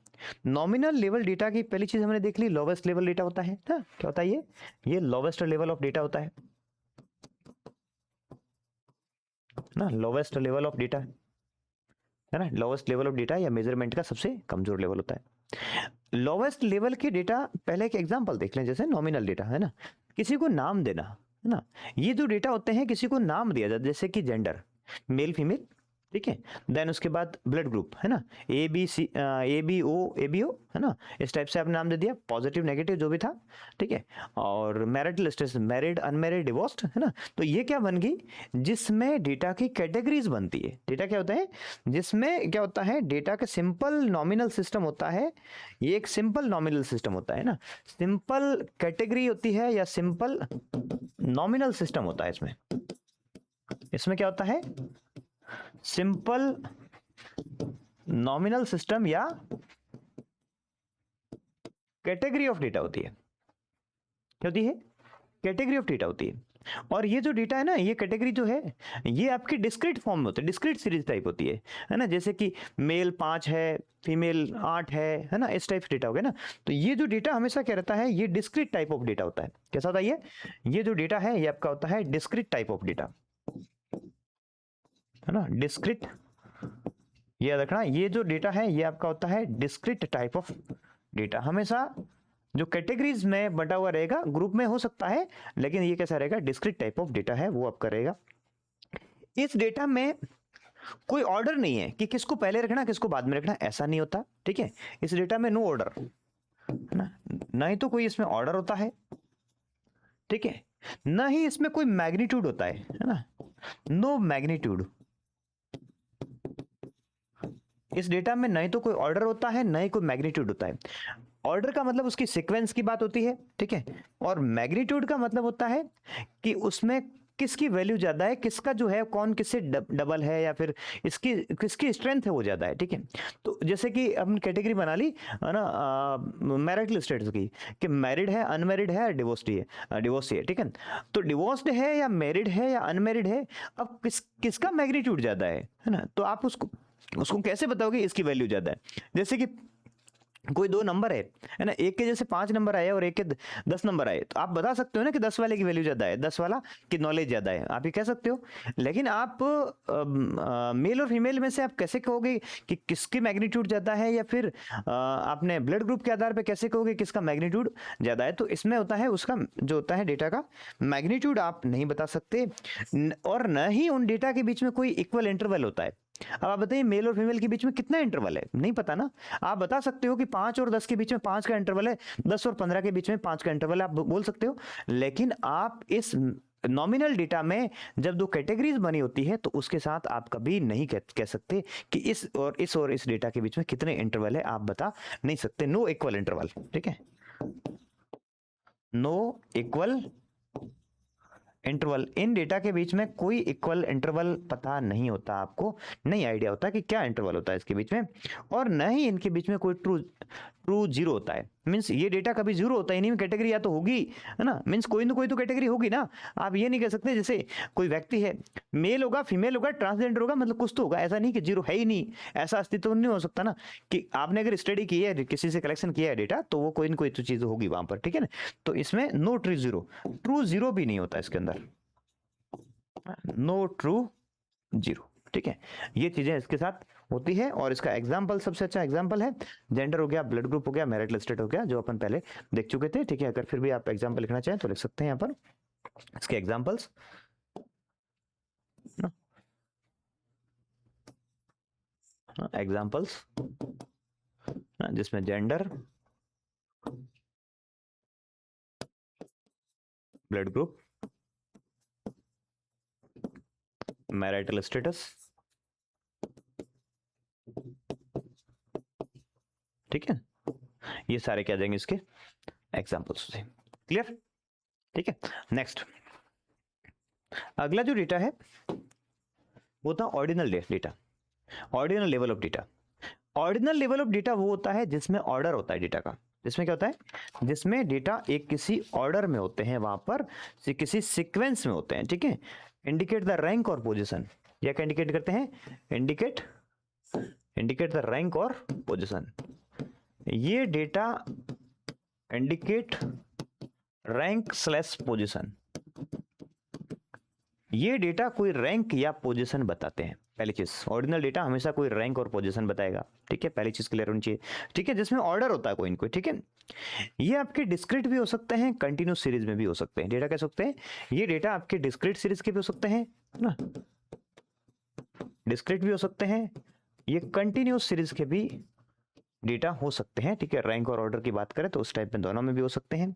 S1: नॉमिनल लेवल डेटा की पहली चीज हमने देख ली, लोवेस्ट लेवल डेटा होता है ना। क्या होता है ये लोवेस्ट लेवल ऑफ डेटा होता है ना, लोवेस्ट लेवल ऑफ डेटा है ना, लोवेस्ट लेवल ऑफ डेटा या मेजरमेंट का सबसे कमजोर लेवल होता है। लोवेस्ट लेवल के डेटा पहले एक एग्जांपल देख लें, जैसे नॉमिनल डेटा है ना, किसी को नाम देना है ना, ये जो डेटा होते हैं किसी को नाम दिया जाता है, जैसे कि जेंडर, मेल फीमेल, ठीक है। देन उसके बाद ब्लड ग्रुप है ना, A B C, A B O है ना, इस टाइप से आपने नाम दे दिया, पॉजिटिव नेगेटिव जो भी था, ठीक है। और marital status, married, unmarried, divorced, है ना। तो ये क्या बन गई, जिसमें डेटा की कैटेगरीज बनती है। डेटा क्या होता है, जिसमें क्या होता है, डेटा का सिंपल नॉमिनल सिस्टम होता है, ये एक सिंपल नॉमिनल सिस्टम होता है ना, सिंपल कैटेगरी होती है या सिंपल नॉमिनल सिस्टम होता है। इसमें क्या होता है, सिंपल नॉमिनल सिस्टम या कैटेगरी ऑफ डेटा होती है। क्या होती है, कैटेगरी ऑफ डेटा होती है। और ये जो डेटा है ना, ये कैटेगरी जो है, ये आपकी डिस्क्रीट फॉर्म में होती है, डिस्क्रीट सीरीज टाइप होती है ना। जैसे कि मेल 5 है, फीमेल 8 है ना, इस टाइप डेटा हो गया ना। तो ये जो डेटा हमेशा क्या रहता है, ये डिस्क्रीट टाइप ऑफ डेटा होता है। कैसा होता है ये जो डेटा है, ये आपका होता है डिस्क्रीट टाइप ऑफ डेटा, है ना, डिस्क्रीट, ये याद रखना, ये जो डेटा है ये आपका होता है डिस्क्रीट टाइप ऑफ डेटा। हमेशा जो कैटेगरीज में बटा हुआ रहेगा, ग्रुप में हो सकता है, लेकिन ये कैसा रहेगा, डिस्क्रीट टाइप ऑफ डेटा है वो आपका रहेगा। इस डेटा में कोई ऑर्डर नहीं है कि किसको पहले रखना किसको बाद में रखना, ऐसा नहीं होता, ठीक है। इस डेटा में नो ऑर्डर, है ना, ना ही तो कोई इसमें ऑर्डर होता है, ठीक है, ना ही इसमें कोई मैग्नीट्यूड होता है ना, नो मैग्नीट्यूड। इस डेटा में ना ही तो कोई ऑर्डर होता है, ना ही कोई मैग्नीट्यूड होता है। ऑर्डर का मतलब उसकी सीक्वेंस की बात होती है, ठीक है, और मैग्नीट्यूड का मतलब होता है कि उसमें किसकी वैल्यू ज्यादा है, किसका जो है कौन किससे डबल है, या फिर इसकी किसकी स्ट्रेंथ है वो ज्यादा है, ठीक है। तो जैसे कि हमने कैटेगरी बना ली है ना मैरिटल स्टेटस की, कि मैरिड है, अनमैरिड है, डिवोर्सडी है, ठीक है। तो डिवोर्स्ड है या मैरिड है या अनमैरिड है, अब किसका मैग्नीट्यूड ज्यादा है ना, तो आप उसको कैसे बताओगे इसकी वैल्यू ज्यादा है। जैसे कि कोई दो नंबर है ना, एक के जैसे 5 नंबर आए और एक के 10 नंबर आए, तो आप बता सकते हो ना कि 10 वाले की वैल्यू ज्यादा है, 10 वाला की नॉलेज ज्यादा है, आप ये कह सकते हो। लेकिन आप मेल और फीमेल में से आप कैसे कहोगे कि किसकी मैग्नीट्यूड ज्यादा है, या फिर आपने ब्लड ग्रुप के आधार पर कैसे कहोगे किसका मैग्नीट्यूड ज्यादा है। तो इसमें होता है उसका जो होता है डेटा का मैग्नीट्यूड आप नहीं बता सकते, और न ही उन डेटा के बीच में कोई इक्वल इंटरवल होता है। अब आप बताइए मेल और फीमेल के बीच में कितना इंटरवल है, नहीं पता ना। आप बता सकते हो कि 5 और 10 के बीच में 5 का इंटरवल है, 10 और 15 के बीच में 5 का इंटरवल है, आप बोल सकते हो। लेकिन आप इस नॉमिनल डेटा में जब दो कैटेगरीज बनी होती है तो उसके साथ आप कभी नहीं कह सकते कि इस डेटा के बीच में कितने इंटरवल है, आप बता नहीं सकते। नो इक्वल इंटरवल, ठीक है, नो इक्वल इंटरवल, इन डेटा के बीच में कोई इक्वल इंटरवल पता नहीं होता, आपको नहीं आइडिया होता कि क्या इंटरवल होता है इसके बीच में, और न ही इनके बीच में कोई ट्रू जीरो होता है। मींस ये डेटा कभी जीरो होता ही नहीं, कैटेगरी या तो होगी, है ना, मींस कोई ना कोई तो कैटेगरी होगी ना। आप ये नहीं कह सकते जैसे कोई व्यक्ति है, मेल होगा, फीमेल होगा, ट्रांसजेंडर होगा, मतलब कुछ तो होगा, ऐसा नहीं कि जीरो है ही नहीं, ऐसा अस्तित्व नहीं हो सकता ना। कि आपने अगर स्टडी की है, किसी से कलेक्शन किया है डेटा, तो वो कोई ना कोई तो चीज होगी वहां पर, ठीक है ना। तो इसमें नो ट्रू जीरो भी नहीं होता इसके अंदर, नो ट्रू जीरो, ठीक है। ये चीजें इसके साथ होती है, और इसका एग्जाम्पल सबसे अच्छा एग्जाम्पल है जेंडर हो गया, ब्लड ग्रुप हो गया, मैरिटल स्टेट हो गया, जो अपन पहले देख चुके थे, ठीक है। अगर फिर भी आप एग्जाम्पल लिखना चाहें तो लिख सकते हैं यहाँ पर इसके एग्जाम्पल्स, एग्जाम्पल्स जिसमें gender, blood group, marital status, ठीक है, ये सारे क्या जाएंगे इसके एग्जाम्पल्स से। क्लियर, ठीक है। नेक्स्ट अगला जो डेटा है वो था ordinal data, ordinal level of data. Ordinal level of data वो होता है जिसमें ऑर्डर होता है डेटा का, जिसमें क्या होता है, जिसमें डेटा एक किसी ऑर्डर में होते हैं, वहां पर किसी सीक्वेंस में होते हैं, ठीक है। इंडिकेट द रैंक और पोजीशन, या क्या इंडिकेट करते हैं, इंडिकेट द रैंक और पोजीशन। ये data indicate rank slash position, ये डेटा कोई रैंक या पोजीशन बताते हैं। पहली चीज, ऑर्डिनल डेटा हमेशा कोई रैंक और पोजीशन बताएगा, ठीक है, पहली चीज क्लियर होनी चाहिए, ठीक है, जिसमें ऑर्डर होता है कोई ना कोई, ठीक है। ये आपके डिस्क्रीट भी हो सकते हैं, कंटिन्यूस सीरीज में भी हो सकते हैं। डेटा कैसे सकते हैं, ये डेटा आपके डिस्क्रीट सीरीज के भी हो सकते हैं ना, डिस्क्रीट भी हो सकते हैं, ये कंटिन्यूस सीरीज के भी डेटा हो सकते हैं, ठीक है। रैंक और ऑर्डर की बात करें तो उस टाइप में दोनों में भी हो सकते हैं।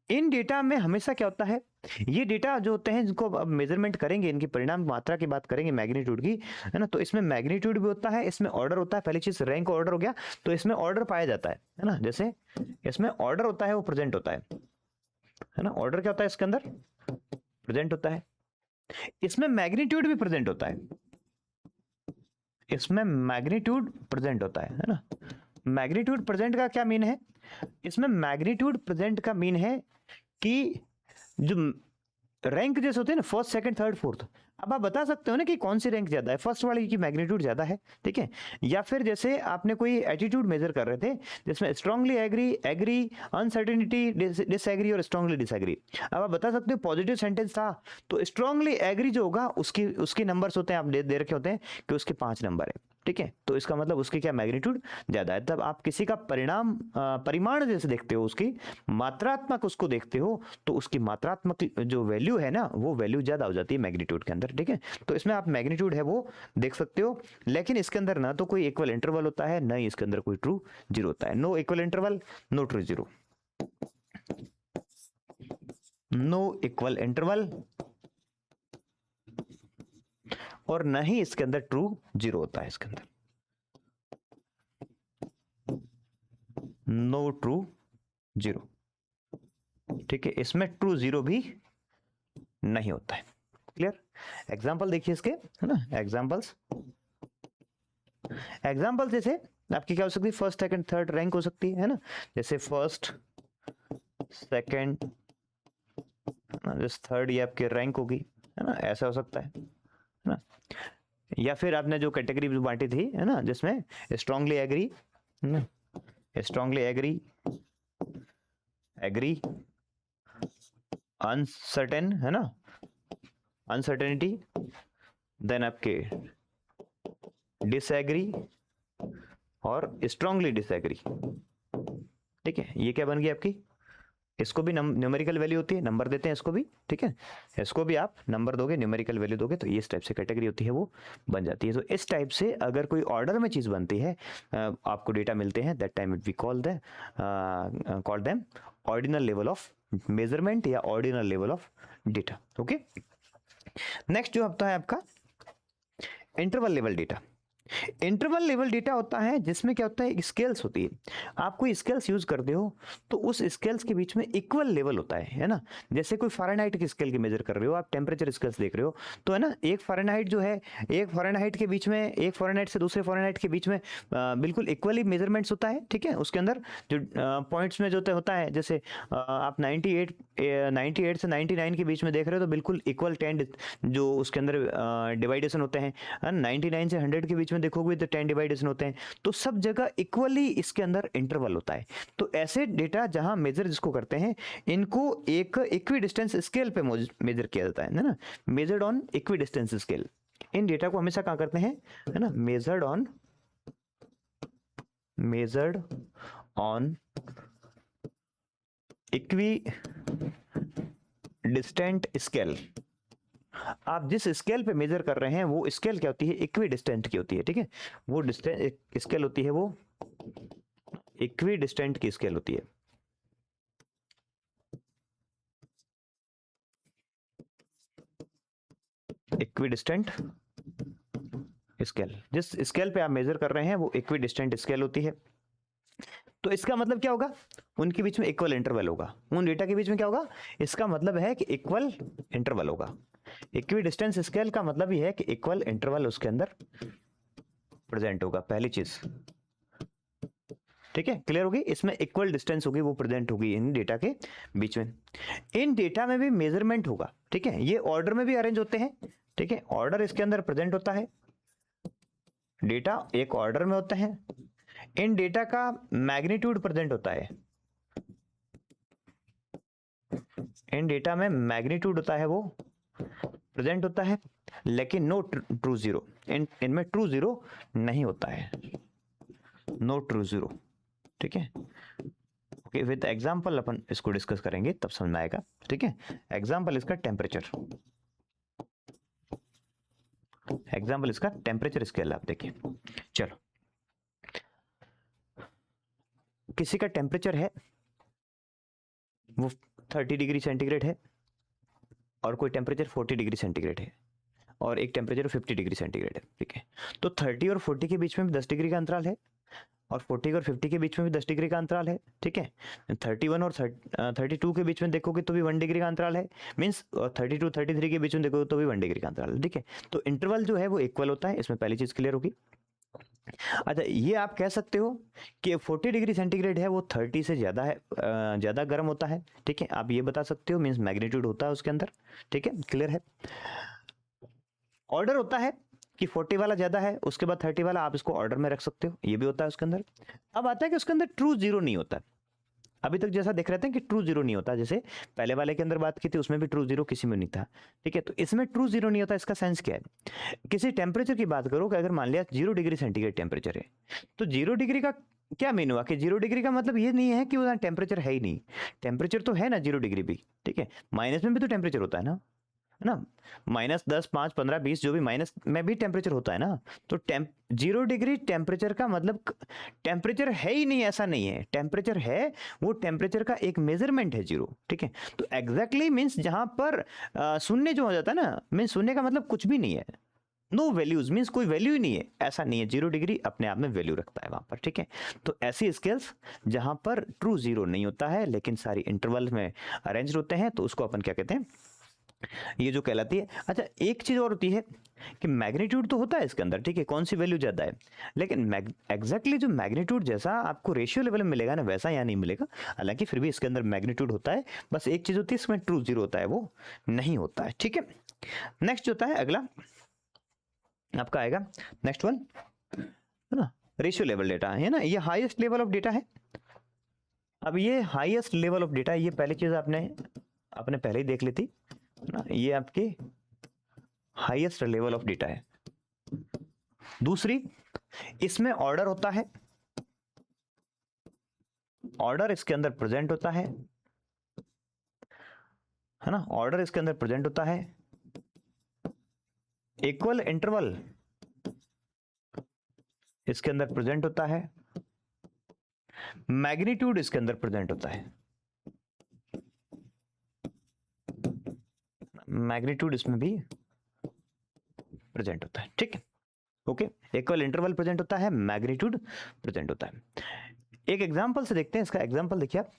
S1: इन डेटा में हमेशा क्या होता है, ये डेटा जो होते हैं जिनको अब मेजरमेंट करेंगे, इनकी परिणाम मात्रा की बात करेंगे मैग्नीट्यूड की, है ना, तो इसमें मैग्नीट्यूड भी होता है, इसमें ऑर्डर होता है। पहली चीज रैंक ऑर्डर हो गया, तो इसमें ऑर्डर पाया जाता है ना, जैसे इसमें ऑर्डर होता है वो प्रेजेंट होता है ना, ऑर्डर क्या होता है इसके अंदर, प्रेजेंट होता है। इसमें मैग्नीट्यूड भी प्रेजेंट होता है, इसमें मैग्नीट्यूड प्रेजेंट होता है ना। मैग्नीट्यूड प्रेजेंट का क्या मीन है, इसमें मैग्नीट्यूड प्रेजेंट का मीन है कि जो रैंक जैसे होते हैं ना, फर्स्ट सेकंड थर्ड फोर्थ, अब आप बता सकते हो ना कि कौन सी रैंक ज्यादा है, फर्स्ट वाले की मैग्नीट्यूड ज्यादा है, ठीक है। या फिर जैसे आपने कोई एटीट्यूड मेजर कर रहे थे जिसमें strongly agree, agree, uncertainty, disagree और स्ट्रांगली डिसएग्री। अब आप बता सकते हो पॉजिटिव सेंटेंस था तो स्ट्रांगली एग्री जो होगा उसके नंबर्स होते हैं, आप दे रखे होते हैं कि उसके 5 नंबर है, ठीक है। तो इसका मतलब उसकी क्या मैग्नीट्यूड ज्यादा है। तब आप किसी का परिमाण जैसे देखते हो, उसकी मात्रात्मक उसको देखते हो तो उसकी मात्रात्मक जो वैल्यू है ना वो वैल्यू ज्यादा हो जाती है मैग्नीट्यूड के अंदर, ठीक है। तो इसमें आप मैग्नीट्यूड है वो देख सकते हो, लेकिन इसके अंदर ना तो कोई इक्वल इंटरवल होता है, ना ही इसके अंदर कोई ट्रू जीरो होता है। No equal interval, no true zero, no equal interval और ना ही इसके अंदर ट्रू जीरो होता है, इसके अंदर नो ट्रू जीरो, ठीक है। इसमें ट्रू जीरो भी नहीं होता है। क्लियर? एग्जाम्पल देखिए इसके, है ना, एग्जाम्पल्स जैसे आपकी क्या हो सकती है, फर्स्ट सेकंड थर्ड रैंक हो सकती है ना, जैसे फर्स्ट सेकंड जैसे थर्ड ये आपकी रैंक होगी, है ना, ऐसा हो सकता है ना। या फिर आपने जो कैटेगरी बांटी थी, है ना, जिसमें स्ट्रांगली एग्री, है ना, स्ट्रांगली एग्री, एग्री, अनसर्टेन, है ना, अनसर्टेनिटी, देन आपके डिसएग्री और स्ट्रांगली डिसएग्री, ठीक है। ये क्या बन गई आपकी, इसको भी न्यूमेरिकल वैल्यू होती है, नंबर देते हैं इसको भी, ठीक है। इसको भी आप नंबर दोगे, न्यूमेरिकल वैल्यू दोगे, तो इस टाइप से कैटेगरी होती है वो बन जाती है। तो इस टाइप से अगर कोई ऑर्डर में चीज बनती है, आपको डेटा मिलते हैं, that time we call them ordinal level of measurement या ordinal level of data. Okay, next जो होता है आपका interval level data. Interval level data होता है जिसमें क्या होता है, स्केल्स होती है। आप कोई स्केल्स यूज करते हो तो उस स्केल्स के बीच में इक्वल लेवल होता है ना। जैसे कोई फ़ारेनहाइट की स्केल की मेजर कर रहे हो, आप टेम्परेचर स्केल्स देख रहे हो, तो है ना, एक फ़ारेनहाइट जो है, एक फ़ारेनहाइट के बीच में, एक फ़ारेनहाइट से दूसरे फ़ारेनहाइट के बीच में बिल्कुल इक्वली मेजरमेंट्स होता है, ठीक है। उसके अंदर जो पॉइंट्स में जो होता है, जैसे आप 98 से 99 के बीच में देख रहे हो तो बिल्कुल इक्वल 10 जो उसके अंदर डिवाइडेशन होते हैं। 99 से 100 के बीच में देखोगे तो 10 डिवाइडेशन होते हैं। तो सब जगह इक्वली इसके अंदर इंटरवल होता है। तो ऐसे डेटा जहां मेजर जिसको करते हैं, इनको एक इक्वी डिस्टेंस स्केल पे मेजर किया जाता है ना, measured on equi distance scale. In data को हमेशा कहां करते हैं, है ना, measured on equi distant scale. आप जिस स्केल पे मेजर कर रहे हैं वो स्केल क्या होती है, इक्वी डिस्टेंट की होती है, ठीक है। वो डिस्टेंट स्केल होती है, वो इक्वी डिस्टेंट की स्केल होती है। इक्वी डिस्टेंट स्केल, जिस स्केल पे आप मेजर कर रहे हैं वो इक्वी डिस्टेंट स्केल होती है। तो इसका मतलब क्या होगा, उनके बीच में इक्वल इंटरवल होगा। उन डेटा के बीच में क्या होगा, इसका मतलब है कि इक्वल इंटरवल होगा। इक्वी डिस्टेंस स्केल का मतलब ही है कि इक्वल इंटरवल उसके अंदर प्रेजेंट होगा, पहली चीज, ठीक है। क्लियर होगी, इसमें इक्वल डिस्टेंस होगी वो प्रेजेंट होगी इन डेटा के बीच में। इन डेटा में भी मेजरमेंट होगा, ठीक है। ये ऑर्डर में भी अरेंज होते हैं, ठीक है। ऑर्डर इसके अंदर प्रेजेंट होता है, डेटा एक ऑर्डर में होते हैं। इन डेटा का मैग्नीट्यूड प्रेजेंट होता है, इन डेटा में मैग्नीट्यूड होता है वो प्रेजेंट होता है, लेकिन नो ट्रू जीरो, इनमें ट्रू जीरो नहीं होता है, नो ट्रू जीरो, ठीक है। ओके, विद एग्जांपल अपन इसको डिस्कस करेंगे तब समझ में आएगा, ठीक है। एग्जांपल इसका टेम्परेचर, एग्जांपल इसका टेम्परेचर स्केल आप देखिए। चलो, किसी का टेम्परेचर है वो 30 डिग्री सेंटीग्रेड है, और कोई टेम्परेचर 40 डिग्री सेंटीग्रेड है, और एक टेम्परेचर 50 डिग्री सेंटीग्रेड है, ठीक है। तो 30 और 40 के बीच में भी 10 डिग्री का अंतराल है, और 40 और 50 के बीच में भी 10 डिग्री का अंतराल है, ठीक है। 31 और 32 के बीच में देखोगे तो भी 1 डिग्री का अंतराल है, मींस 32 33 के बीच में देखोगे तो भी 1 डिग्री का अंतराल है, ठीक है। तो इंटरवल जो है वो इक्वल होता है, इसमें पहली चीज क्लियर होगी। अच्छा, ये आप कह सकते हो कि 40 डिग्री सेंटीग्रेड है वो 30 से ज्यादा है, ज्यादा गर्म होता है, ठीक है। आप ये बता सकते हो, मींस मैग्नीट्यूड होता है उसके अंदर, ठीक है। क्लियर है। ऑर्डर होता है कि 40 वाला ज्यादा है, उसके बाद 30 वाला आप इसको ऑर्डर में रख सकते हो, ये भी होता है उसके अंदर। अब आता है कि उसके अंदर ट्रू जीरो नहीं होता। अभी तक जैसा देख रहे थे कि ट्रू जीरो नहीं होता, जैसे पहले वाले के अंदर बात की थी उसमें भी ट्रू जीरो किसी में नहीं था, ठीक है। तो इसमें ट्रू जीरो नहीं होता, इसका सेंस क्या है? किसी टेम्परेचर की बात करो कि अगर मान लिया 0 डिग्री सेंटीग्रेड टेम्परेचर है, तो 0 डिग्री का क्या मीन हुआ कि 0 डिग्री का मतलब ये नहीं है कि वो टेम्परेचर है ही नहीं, टेम्परेचर तो है ना 0 डिग्री भी, ठीक है। माइनस में भी तो टेम्परेचर होता है ना, है ना, -10, 5, 15, 20 जो भी माइनस में भी टेम्परेचर होता है ना। तो 0 डिग्री टेम्परेचर का मतलब टेम्परेचर है ही नहीं, ऐसा नहीं है, टेम्परेचर है, वो टेम्परेचर का एक मेजरमेंट है 0, ठीक है। तो एग्जैक्टली मीन्स जहां पर शून्य जो हो जाता है ना, मीन्स शून्य का मतलब कुछ भी नहीं है, नो वैल्यूज मीन्स कोई वैल्यू ही नहीं है, ऐसा नहीं है। 0 डिग्री अपने आप में वैल्यू रखता है वहां पर, ठीक है। तो ऐसी स्केल्स जहां पर ट्रू जीरो नहीं होता है लेकिन सारी इंटरवल में अरेंज होते हैं, तो उसको अपन क्या कहते हैं, ये जो कहलाती है। अच्छा, एक चीज और होती है कि मैग्नीट्यूड तो होता है इसके अंदर, ठीक है, कौन सी वैल्यू ज्यादा है, लेकिन एग्जैक्टली जो मैग्नीट्यूड जैसा आपको रेशियो लेवल में मिलेगा ना, वैसा यहाँ नहीं मिलेगा। हालांकि फिर भी इसके अंदर मैग्नीट्यूड होता है, बस एक चीज होती है इसमें ट्रू जीरो होता है, वो नहीं होता है, ठीक है। नेक्स्ट होता है अगला आपका आएगा, नेक्स्ट वन है ना, रेशियो लेवल डेटा है ना, ये हाईएस्ट लेवल ऑफ डेटा है। अब ये हाईएस्ट लेवल ऑफ डेटा है, ये पहली चीज आपने पहले ही देख ली थी ना, ये आपकी हाईएस्ट लेवल ऑफ डेटा है। दूसरी, इसमें ऑर्डर होता है, ऑर्डर इसके अंदर प्रेजेंट होता है ना, ऑर्डर इसके अंदर प्रेजेंट होता है। इक्वल इंटरवल इसके अंदर प्रेजेंट होता है, मैग्नीट्यूड इसके अंदर प्रेजेंट होता है, मैग्नीट्यूड इसमें भी प्रेजेंट होता है, ठीक है, ओके। इक्वल इंटरवल प्रेजेंट होता है, मैग्नीट्यूड प्रेजेंट होता है। एक एग्जांपल से देखते हैं इसका, एग्जांपल देखिए आप,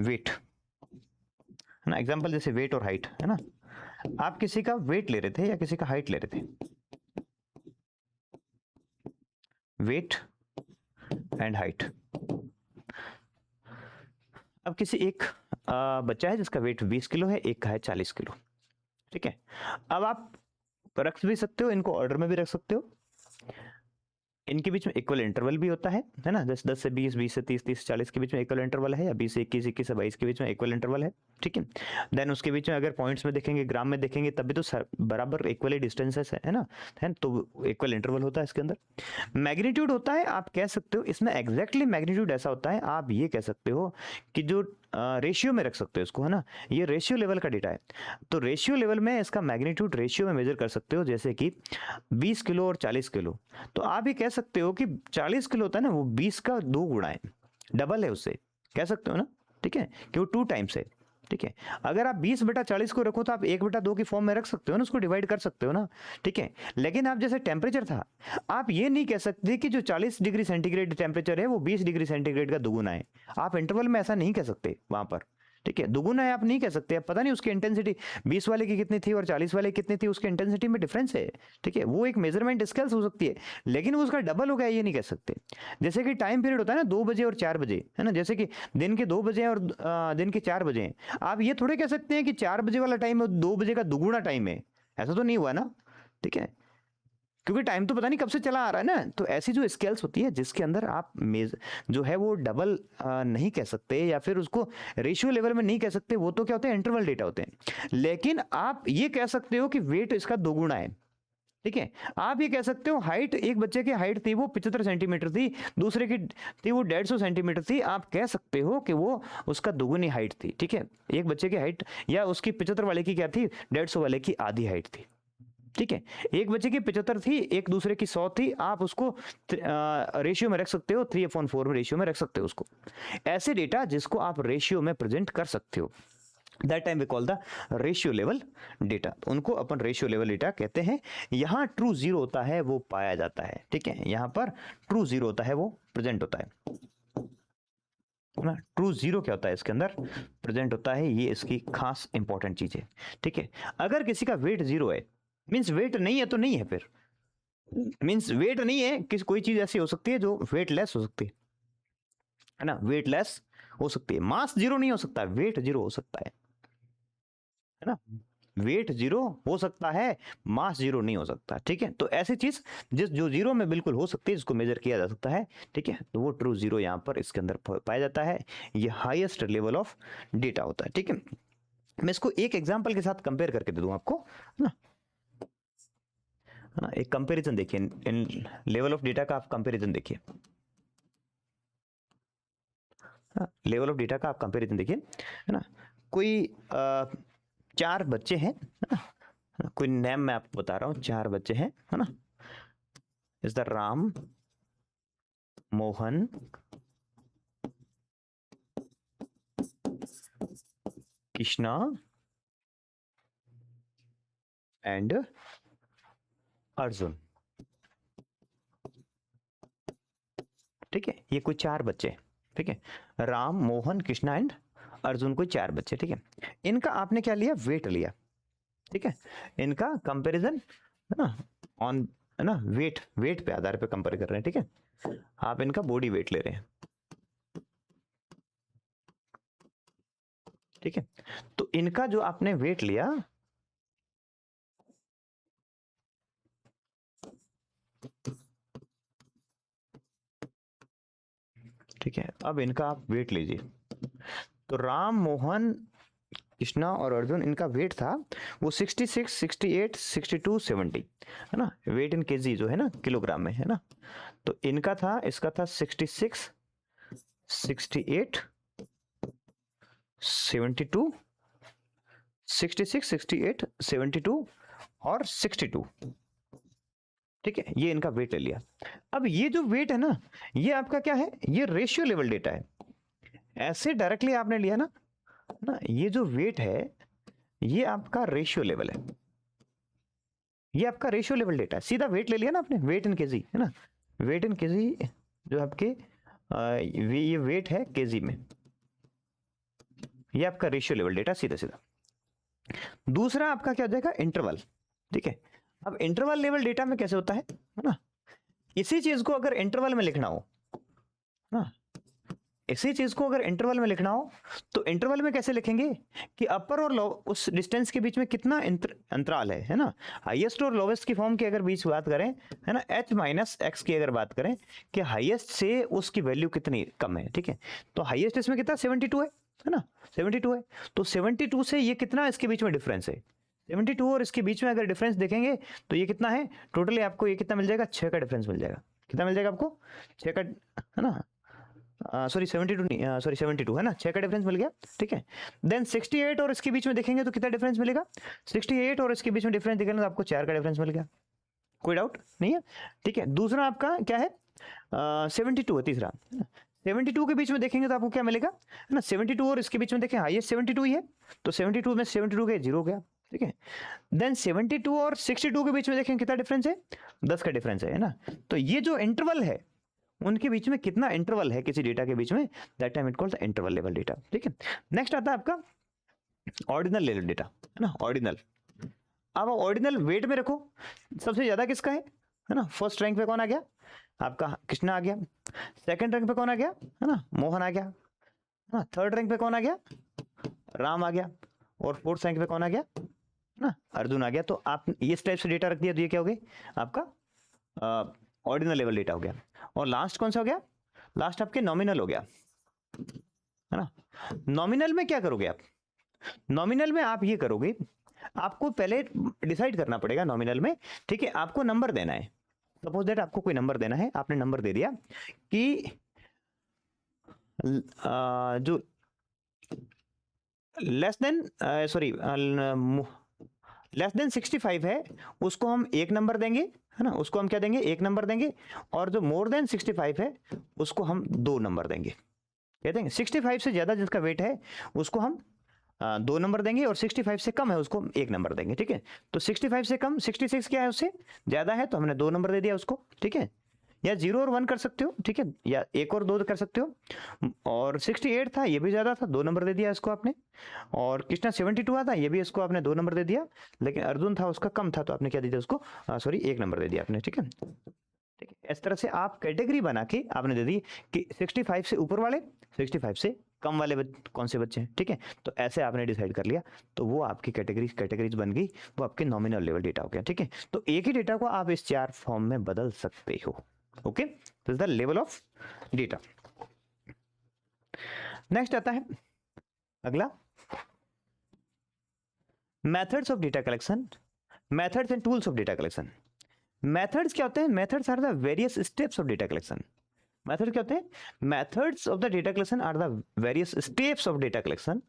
S1: वेट है ना, एग्जांपल जैसे वेट और हाइट है ना, आप किसी का वेट ले रहे थे या किसी का हाइट ले रहे थे, वेट एंड हाइट। अब किसी एक बच्चा है जिसका वेट 20 किलो है, एक का है 40 किलो, ठीक है। अब आप रख भी सकते हो, इनको ऑर्डर में भी रख सकते हो, इनके बीच में इक्वल इंटरवल भी होता है ना, जैसे 10 से 20, 20 से 30, 30 से 40 के बीच में इक्वल इंटरवल है, या 20 से 21, 21 से 22 के बीच में इक्वल इंटरवल है, ठीक है। देन उसके बीच में अगर पॉइंट्स में देखेंगे, ग्राम में देखेंगे, तब भी तो बराबर इक्वली डिस्टेंसेस है ना, तो इक्वल इंटरवल होता है इसके अंदर। मैग्नीट्यूड होता है, आप कह सकते हो इसमें एग्जैक्टली मैग्नीट्यूड ऐसा होता है, आप ये कह सकते हो कि जो रेशियो में रख सकते हो इसको, है ना, ये रेशियो लेवल का डेटा है, तो रेशियो लेवल में इसका मैग्नीट्यूड रेशियो में मेजर कर सकते हो, जैसे कि 20 किलो और 40 किलो, तो आप ये कह सकते हो कि 40 किलो होता है ना, वो 20 का 2 गुना है, डबल है उससे, कह सकते हो ना, ठीक है, कि वो 2 टाइम्स है, ठीक है। अगर आप 20/40 को रखो तो आप 1/2 की फॉर्म में रख सकते हो ना, उसको डिवाइड कर सकते हो ना, ठीक है। लेकिन आप जैसे टेम्परेचर था, आप ये नहीं कह सकते कि जो 40 डिग्री सेंटीग्रेड टेम्परेचर है वो 20 डिग्री सेंटीग्रेड का दुगुना है, आप इंटरवल में ऐसा नहीं कह सकते वहां पर, ठीक है। दुगुना है आप नहीं कह सकते, आप पता नहीं उसकी इंटेंसिटी 20 वाले की कितनी थी और 40 वाले की कितनी थी, उसकी इंटेंसिटी में डिफरेंस है, ठीक है। वो एक मेजरमेंट स्केल्स हो सकती है, लेकिन वो उसका डबल हो गया ये नहीं कह सकते। जैसे कि टाइम पीरियड होता है ना 2 बजे और 4 बजे, है ना, जैसे कि दिन के 2 बजे और दिन के 4 बजे, आप ये थोड़े कह सकते हैं कि 4 बजे वाला टाइम है 2 बजे का दुगुना टाइम है, ऐसा तो नहीं हुआ ना, ठीक है, क्योंकि टाइम तो पता नहीं कब से चला आ रहा है ना। तो ऐसी जो स्केल्स होती है जिसके अंदर आप जो है वो डबल नहीं कह सकते या फिर उसको रेशियो लेवल में नहीं कह सकते, वो तो क्या होते हैं, इंटरवल डेटा होते हैं। लेकिन आप ये कह सकते हो कि वेट इसका दोगुना है, ठीक है। आप ये कह सकते हो हाइट, एक बच्चे की हाइट थी वो 75 सेंटीमीटर थी, दूसरे की थी वो 150 सेंटीमीटर थी, आप कह सकते हो कि वो उसका दोगुनी हाइट थी, ठीक है। एक बच्चे की हाइट या उसकी 75 वाले की क्या थी, 150 वाले की आधी हाइट थी, ठीक है। एक बच्चे की 75 थी, एक दूसरे की 100 थी, आप उसको रेशियो में रख सकते हो, 3/4 में रेशियो में रख सकते हो उसको। ऐसे डेटा जिसको आप रेशियो में प्रेजेंट कर सकते हो, that time we call the ratio level data, उनको अपन रेशियो लेवल डेटा कहते हैं। यहां ट्रू जीरो होता है वो पाया जाता है, ठीक है, यहां पर ट्रू जीरो होता है वो प्रेजेंट होता है ना। ट्रू जीरो क्या होता है इसके अंदर प्रेजेंट होता है, ये इसकी खास इंपॉर्टेंट चीज है, ठीक है। अगर किसी का वेट 0 है, मीन्स वेट नहीं है तो नहीं है, फिर मीन्स वेट नहीं है, किसी कोई चीज ऐसी हो सकती है जो वेट लेस हो सकती है ना, वेट लेस हो सकती है, मास 0 नहीं हो सकता, वेट 0 हो सकता है ना। वेट जीरो हो सकता है, मास जीरो नहीं हो सकता, ठीक है। तो ऐसी चीज जो जीरो में बिल्कुल हो सकती है, जिसको मेजर किया जा सकता है, ठीक है, तो वो ट्रू जीरो यहाँ पर इसके अंदर पाया जाता है। ये हाईएस्ट लेवल ऑफ डेटा होता है, ठीक है। मैं इसको एक एग्जांपल के साथ कंपेयर करके दे दूं आपको, है ना। एक कंपैरिजन देखिए, इन लेवल ऑफ डेटा का आप कंपैरिजन देखिए, लेवल ऑफ डेटा का आप कंपैरिजन देखिए, है ना। कोई 4 बच्चे हैं, है ना, कोई नेम मैं आपको बता रहा हूँ, 4 बच्चे हैं, है ना। Is the Ram, Mohan, Krishna and Arjun, ठीक है। ये कोई 4 बच्चे, ठीक है, राम, मोहन, कृष्णा एंड अर्जुन, कोई 4 बच्चे, ठीक है। इनका आपने क्या लिया, वेट लिया, ठीक है। इनका कंपैरिजन, है ना, ऑन, है ना, वेट पे आधार पे कंपेयर कर रहे हैं, ठीक है। आप इनका बॉडी वेट ले रहे हैं, ठीक है। तो इनका जो आपने वेट लिया, ठीक है, अब इनका आप वेट लीजिए। तो राम, मोहन, कृष्णा और अर्जुन, इनका वेट था वो 66, 68, 62, 70, है ना। वेट इन केजी जो है ना, किलोग्राम में, है ना। तो इनका था, इसका था 66, 68, 72, 66, 68, 72 और 62, ठीक है। ये इनका वेट ले लिया। अब ये जो वेट है ना, ये आपका क्या है, ये रेशियो लेवल डेटा है। ऐसे डायरेक्टली आपने लिया ना, ये जो वेट है ये आपका रेशियो लेवल है, ये आपका रेशियो लेवल डेटा है। सीधा वेट ले लिया ना आपने, वेट इन केजी, है ना। वेट इन केजी जो आपके ये वेट है केजी में, ये आपका रेशियो लेवल डेटा सीधा सीधा। दूसरा आपका क्या हो जाएगा, इंटरवल, ठीक है। अब इंटरवल लेवल डेटा में कैसे होता है ना, इसी चीज को अगर इंटरवल में लिखना हो ना, इसी चीज को अगर इंटरवल में लिखना हो तो इंटरवल में कैसे लिखेंगे कि अपर और लो उस डिस्टेंस के बीच में कितना अंतराल है ना। हाईएस्ट और लोवेस्ट की फॉर्म की अगर बीच बात करें, है ना, h माइनस एक्स की अगर बात करें कि हाईएस्ट से उसकी वैल्यू कितनी कम है, ठीक है। तो हाईएस्ट इसमें कितना 72 है ना, 72 है। तो 72 से ये कितना इसके बीच में डिफरेंस है, 72 और इसके बीच में अगर डिफरेंस देखेंगे तो ये कितना है, टोटली आपको ये कितना मिल जाएगा, 6 का डिफरेंस मिल जाएगा। कितना मिल जाएगा आपको, 6 का, है ना, सॉरी 72 नहीं, सॉरी 72 है ना, 6 का डिफरेंस मिल गया, ठीक है। देन 68 और इसके बीच में देखेंगे तो कितना डिफरेंस मिलेगा, 68 और इसके बीच में डिफरेंस देखेंगे तो आपको 4 का डिफरेंस मिल गया, कोई डाउट नहीं है, ठीक है। दूसरा आपका क्या है, 72 है तीसरा, 72 के बीच में देखेंगे तो आपको क्या मिलेगा, है ना, 72 और इसके बीच में देखें हाईएस्ट 72 ही है, तो 72 में 72 के 0 हो गया, ठीक है। देन 72 और 62 के बीच में देखें कितना डिफरेंस है, 10 का डिफरेंस है ना। तो ये जो इंटरवल है उनके बीच में कितना इंटरवल है किसी डेटा के बीच में, that time it called the interval level data, ठीक है। नेक्स्ट आता है आपका ऑर्डिनल लेवल डेटा, है ना, ऑर्डिनल। अब ऑर्डिनल वेट में रखो, सबसे ज्यादा किसका है ना, फर्स्ट रैंक पे कौन आ गया, आपका कृष्णा आ गया। सेकंड रैंक पे कौन आ गया, है ना, मोहन आ गया, है ना। थर्ड रैंक पे कौन आ गया, राम आ गया। और फोर्थ रैंक पे कौन आ गया ना, अर्जुन आ गया। तो आप इस टाइप से डेटा रख दिया तो ये क्या हो गया आपका ऑर्डिनल लेवल डेटा हो गया। और लास्ट कौन सा हो गया, लास्ट आपके नॉमिनल हो गया, है ना। नॉमिनल में क्या करोगे आप, नॉमिनल में आप ये करोगे, आपको पहले डिसाइड करना पड़ेगा नॉमिनल में, ठीक है। आपको नंबर देना है, सपोज दैट आपको कोई नंबर देना है, आपने नंबर दे दिया कि जो less than sorry less than 65 है उसको हम 1 नंबर देंगे, है ना, उसको हम क्या देंगे, 1 नंबर देंगे। और जो मोर देन 65 है उसको हम 2 नंबर देंगे, क्या देंगे, 65 से ज्यादा जिसका वेट है उसको हम 2 नंबर देंगे, और 65 से कम है उसको 1 नंबर देंगे, ठीक है। तो 65 से कम 66 क्या है, उससे ज्यादा है तो हमने 2 नंबर दे दिया उसको, ठीक है। या 0 और 1 कर सकते हो, ठीक है, या 1 और 2 कर सकते हो। और 68 था, ये भी ज्यादा था, 2 नंबर दे दिया इसको आपने। और कृष्णा 72 आता, ये भी इसको आपने 2 नंबर दे दिया। लेकिन अर्जुन था उसका कम था तो आपने क्या दे दिया उसको, सॉरी 1 नंबर दे दिया आपने, ठीक है, ठीक है। इस तरह से आप कैटेगरी बना के आपने दे दी कि 65 से ऊपर वाले, 65 से कम वाले कौन से बच्चे हैं, ठीक है। तो ऐसे आपने डिसाइड कर लिया, तो वो आपकी कैटेगरीज बन गई, वो आपके नॉमिनल लेवल डेटा हो गया, ठीक है। तो एक ही डेटा को आप इस 4 फॉर्म में बदल सकते हो। Okay, this is the level of data. Next आता है अगला, methods of data collection, methods and tools of data collection. Methods क्या होते हैं? Methods are the various steps of data collection. Method क्या होते हैं? Methods of the data collection are the various steps of data collection,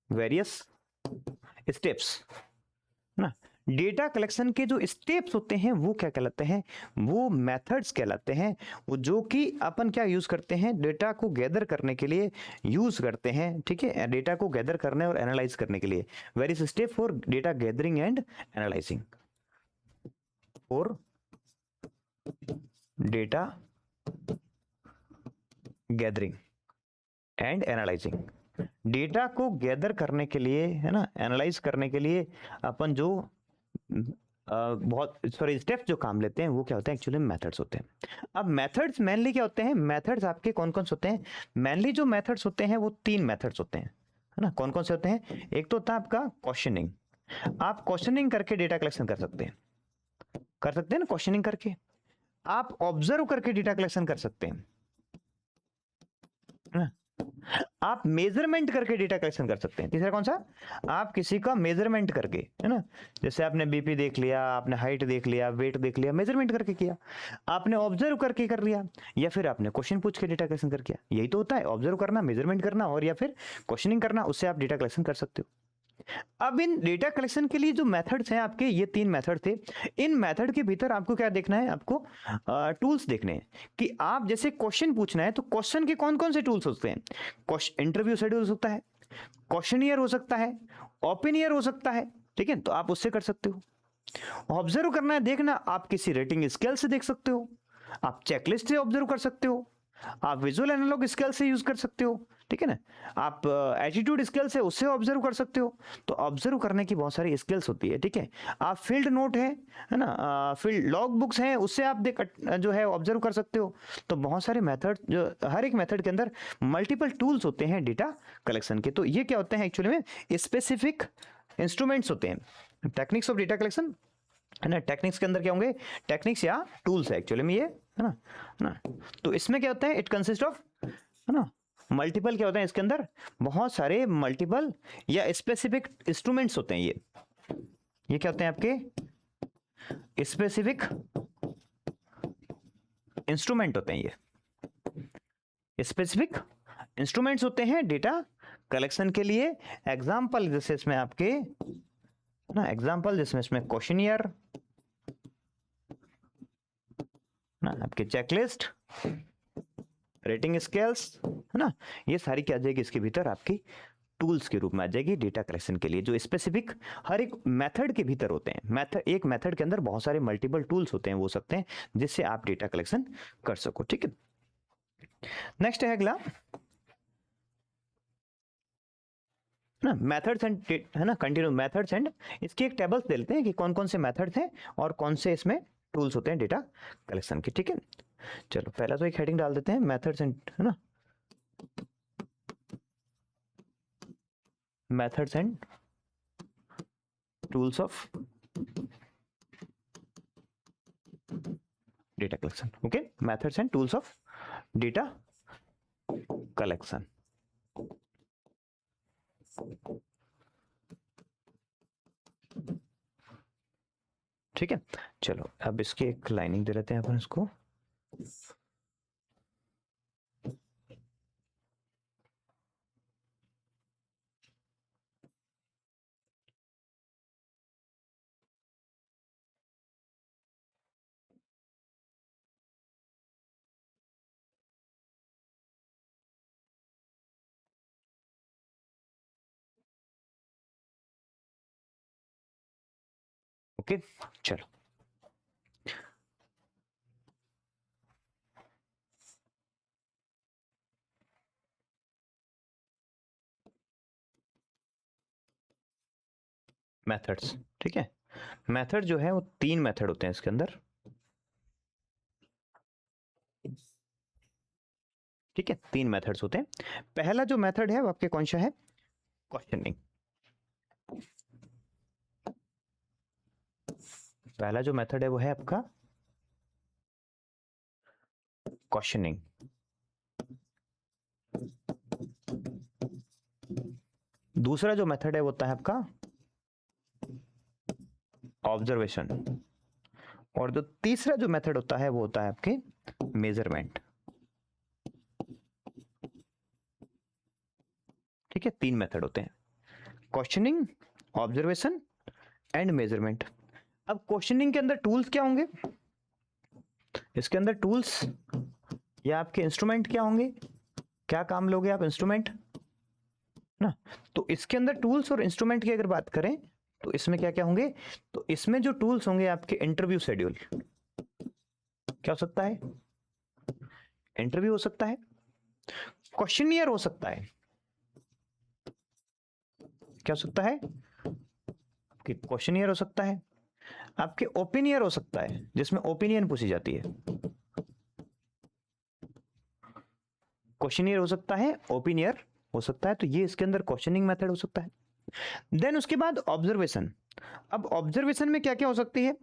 S1: various steps ना। Data collection के जो steps होते हैं वो क्या कहलाते हैं? वो मेथड्स कहलाते हैं, वो जो कि अपन क्या यूज करते हैं, डेटा को गैदर करने के लिए यूज करते हैं, ठीक है। डेटा को गैदर करने और एनालाइज करने के लिए, various step for data gathering and analysing, for data gathering and analysing. Data को गैदर करने के लिए, है ना, एनालाइज करने के लिए अपन जो बहुत सॉरी स्टेप्स जो काम लेते हैं वो क्या होते हैं? एक्चुअली मेथड्स होते हैं। अब मेथड्स मेनली क्या होते हैं? मेथड्स आपके कौन कौन से होते हैं? मेनली जो मेथड्स होते हैं वो 3 मेथड्स होते हैं, है ना। कौन कौन से होते हैं? एक तो होता है आपका क्वेश्चनिंग, आप क्वेश्चनिंग करके डेटा कलेक्शन कर सकते हैं, ना, क्वेश्चनिंग करके। आप ऑब्जर्व करके डेटा कलेक्शन कर सकते हैं, है ना? आप मेजरमेंट करके डेटा कलेक्शन कर सकते हैं। तीसरा कौन सा? आप किसी का मेजरमेंट करके, है ना, जैसे आपने बीपी देख लिया, आपने हाइट देख लिया, वेट देख लिया, मेजरमेंट करके किया, आपने ऑब्जर्व करके कर लिया, या फिर आपने क्वेश्चन पूछ के डेटा कलेक्शन कर किया। यही तो होता है, ऑब्जर्व करना, मेजरमेंट करना और या फिर क्वेश्चनिंग करना, उससे आप डेटा कलेक्शन कर सकते हो। अब इन डेटा कलेक्शन के लिए जो मेथड्स हैं आपके, ये 3 मेथड थे। इन मेथड के भीतर आपको क्या देखना है? आपको टूल्स देखने हैं कि आप जैसे क्वेश्चन पूछना है तो क्वेश्चन के कौन कौन से टूल्स होते हैं। इंटरव्यू शेड्यूल हो सकता है, क्वेश्चनियर हो सकता है, ओपिनियर हो सकता है, ठीक है, तो आप उससे कर सकते हो। ऑब्जर्व करना है, देखना, आप किसी रेटिंग स्केल से देख सकते हो, आप चेकलिस्ट से ऑब्जर्व कर सकते हो, आप विजुअल एनालॉग स्केल से यूज कर सकते हो, ठीक है ना, आप एटीट्यूड स्केल से उससे ऑब्जर्व कर सकते हो। तो ऑब्जर्व करने की बहुत सारी स्किल्स होती है, ठीक है। आप फील्ड नोट है ना, फील्ड लॉग बुक्स हैं, उससे आप जो है ऑब्जर्व कर सकते हो। तो बहुत सारे मेथड, जो हर एक मेथड के अंदर मल्टीपल टूल्स होते हैं डेटा कलेक्शन के। तो ये क्या होते हैं एक्चुअली में? स्पेसिफिक इंस्ट्रूमेंट्स होते हैं, टेक्निक्स ऑफ डेटा कलेक्शन, है ना। टेक्निक्स के अंदर क्या होंगे? टेक्निक्स या टूल्स है एक्चुअली में ये, है ना। तो इसमें क्या होता है? इट कंसिस्ट ऑफ, है ना, मल्टीपल, क्या होता है इसके अंदर? बहुत सारे मल्टीपल या स्पेसिफिक इंस्ट्रूमेंट्स होते हैं। ये क्या होते हैं आपके? स्पेसिफिक इंस्ट्रूमेंट होते हैं। ये स्पेसिफिक इंस्ट्रूमेंट्स होते हैं डेटा कलेक्शन के लिए। एग्जाम्पल जैसे इसमें आपके ना, एग्जाम्पल जिसमें इसमें क्वेश्चनियर ना, आपके चेकलिस्ट, रेटिंग स्केल्स, है ना, ये सारी क्या आ जाएगी इसके भीतर? आपकी टूल्स के रूप में आ जाएगी डेटा कलेक्शन के लिए, जो स्पेसिफिक हर एक मेथड के भीतर होते हैं। एक मेथड के अंदर बहुत सारे मल्टीपल टूल्स होते हैं, वो सकते हैं जिससे आप डेटा कलेक्शन कर सको, ठीक है। नेक्स्ट है अगला ना, मेथड्स एंड, है ना, कंटिन्यू मेथड्स एंड, इसकी एक टेबल्स दे लेते हैं कि कौन कौन से मेथड्स हैं और कौन से इसमें टूल्स होते हैं डेटा कलेक्शन के, ठीक है। चलो पहला तो एक हेडिंग डाल देते हैं, मेथड्स एंड, है ना, methods and tools of data collection. Okay, methods and tools of data collection. ठीक है, चलो अब इसकी एक लाइनिंग दे देते हैं अपन इसको। ओके, चलो मेथड्स, ठीक है। मेथड जो है वो 3 मेथड होते हैं इसके अंदर। ठीक है, 3 मेथड्स होते हैं। पहला जो मेथड है वो आपके कौन सा है? क्वेश्चनिंग। पहला जो मेथड है वो है आपका क्वेश्चनिंग। दूसरा जो मेथड है वो होता है आपका ऑब्जर्वेशन। और जो तीसरा जो मेथड होता है वो होता है आपके मेजरमेंट। ठीक है, 3 मेथड होते हैं, क्वेश्चनिंग, ऑब्जर्वेशन एंड मेजरमेंट। अब क्वेश्चनिंग के अंदर टूल्स क्या होंगे? इसके अंदर टूल्स या आपके इंस्ट्रूमेंट क्या होंगे? क्या काम लोगे आप? इंस्ट्रूमेंट ना। तो इसके अंदर टूल्स और इंस्ट्रूमेंट की अगर बात करें तो इसमें क्या क्या होंगे? तो इसमें जो टूल्स होंगे आपके इंटरव्यू शेड्यूल, क्या हो सकता है? इंटरव्यू हो सकता है, क्वेश्चनियर हो सकता है, क्या हो सकता है? कि क्वेश्चनियर हो सकता है, आपके ओपिनियर हो सकता है जिसमें ओपिनियन पूछी जाती है। क्वेश्चनियर हो सकता है, ओपिनियर हो सकता है, तो ये इसके अंदर क्वेश्चनिंग मेथड हो सकता है। देन उसके बाद ऑब्जर्वेशन। अब ऑब्जर्वेशन में क्या क्या हो सकती है?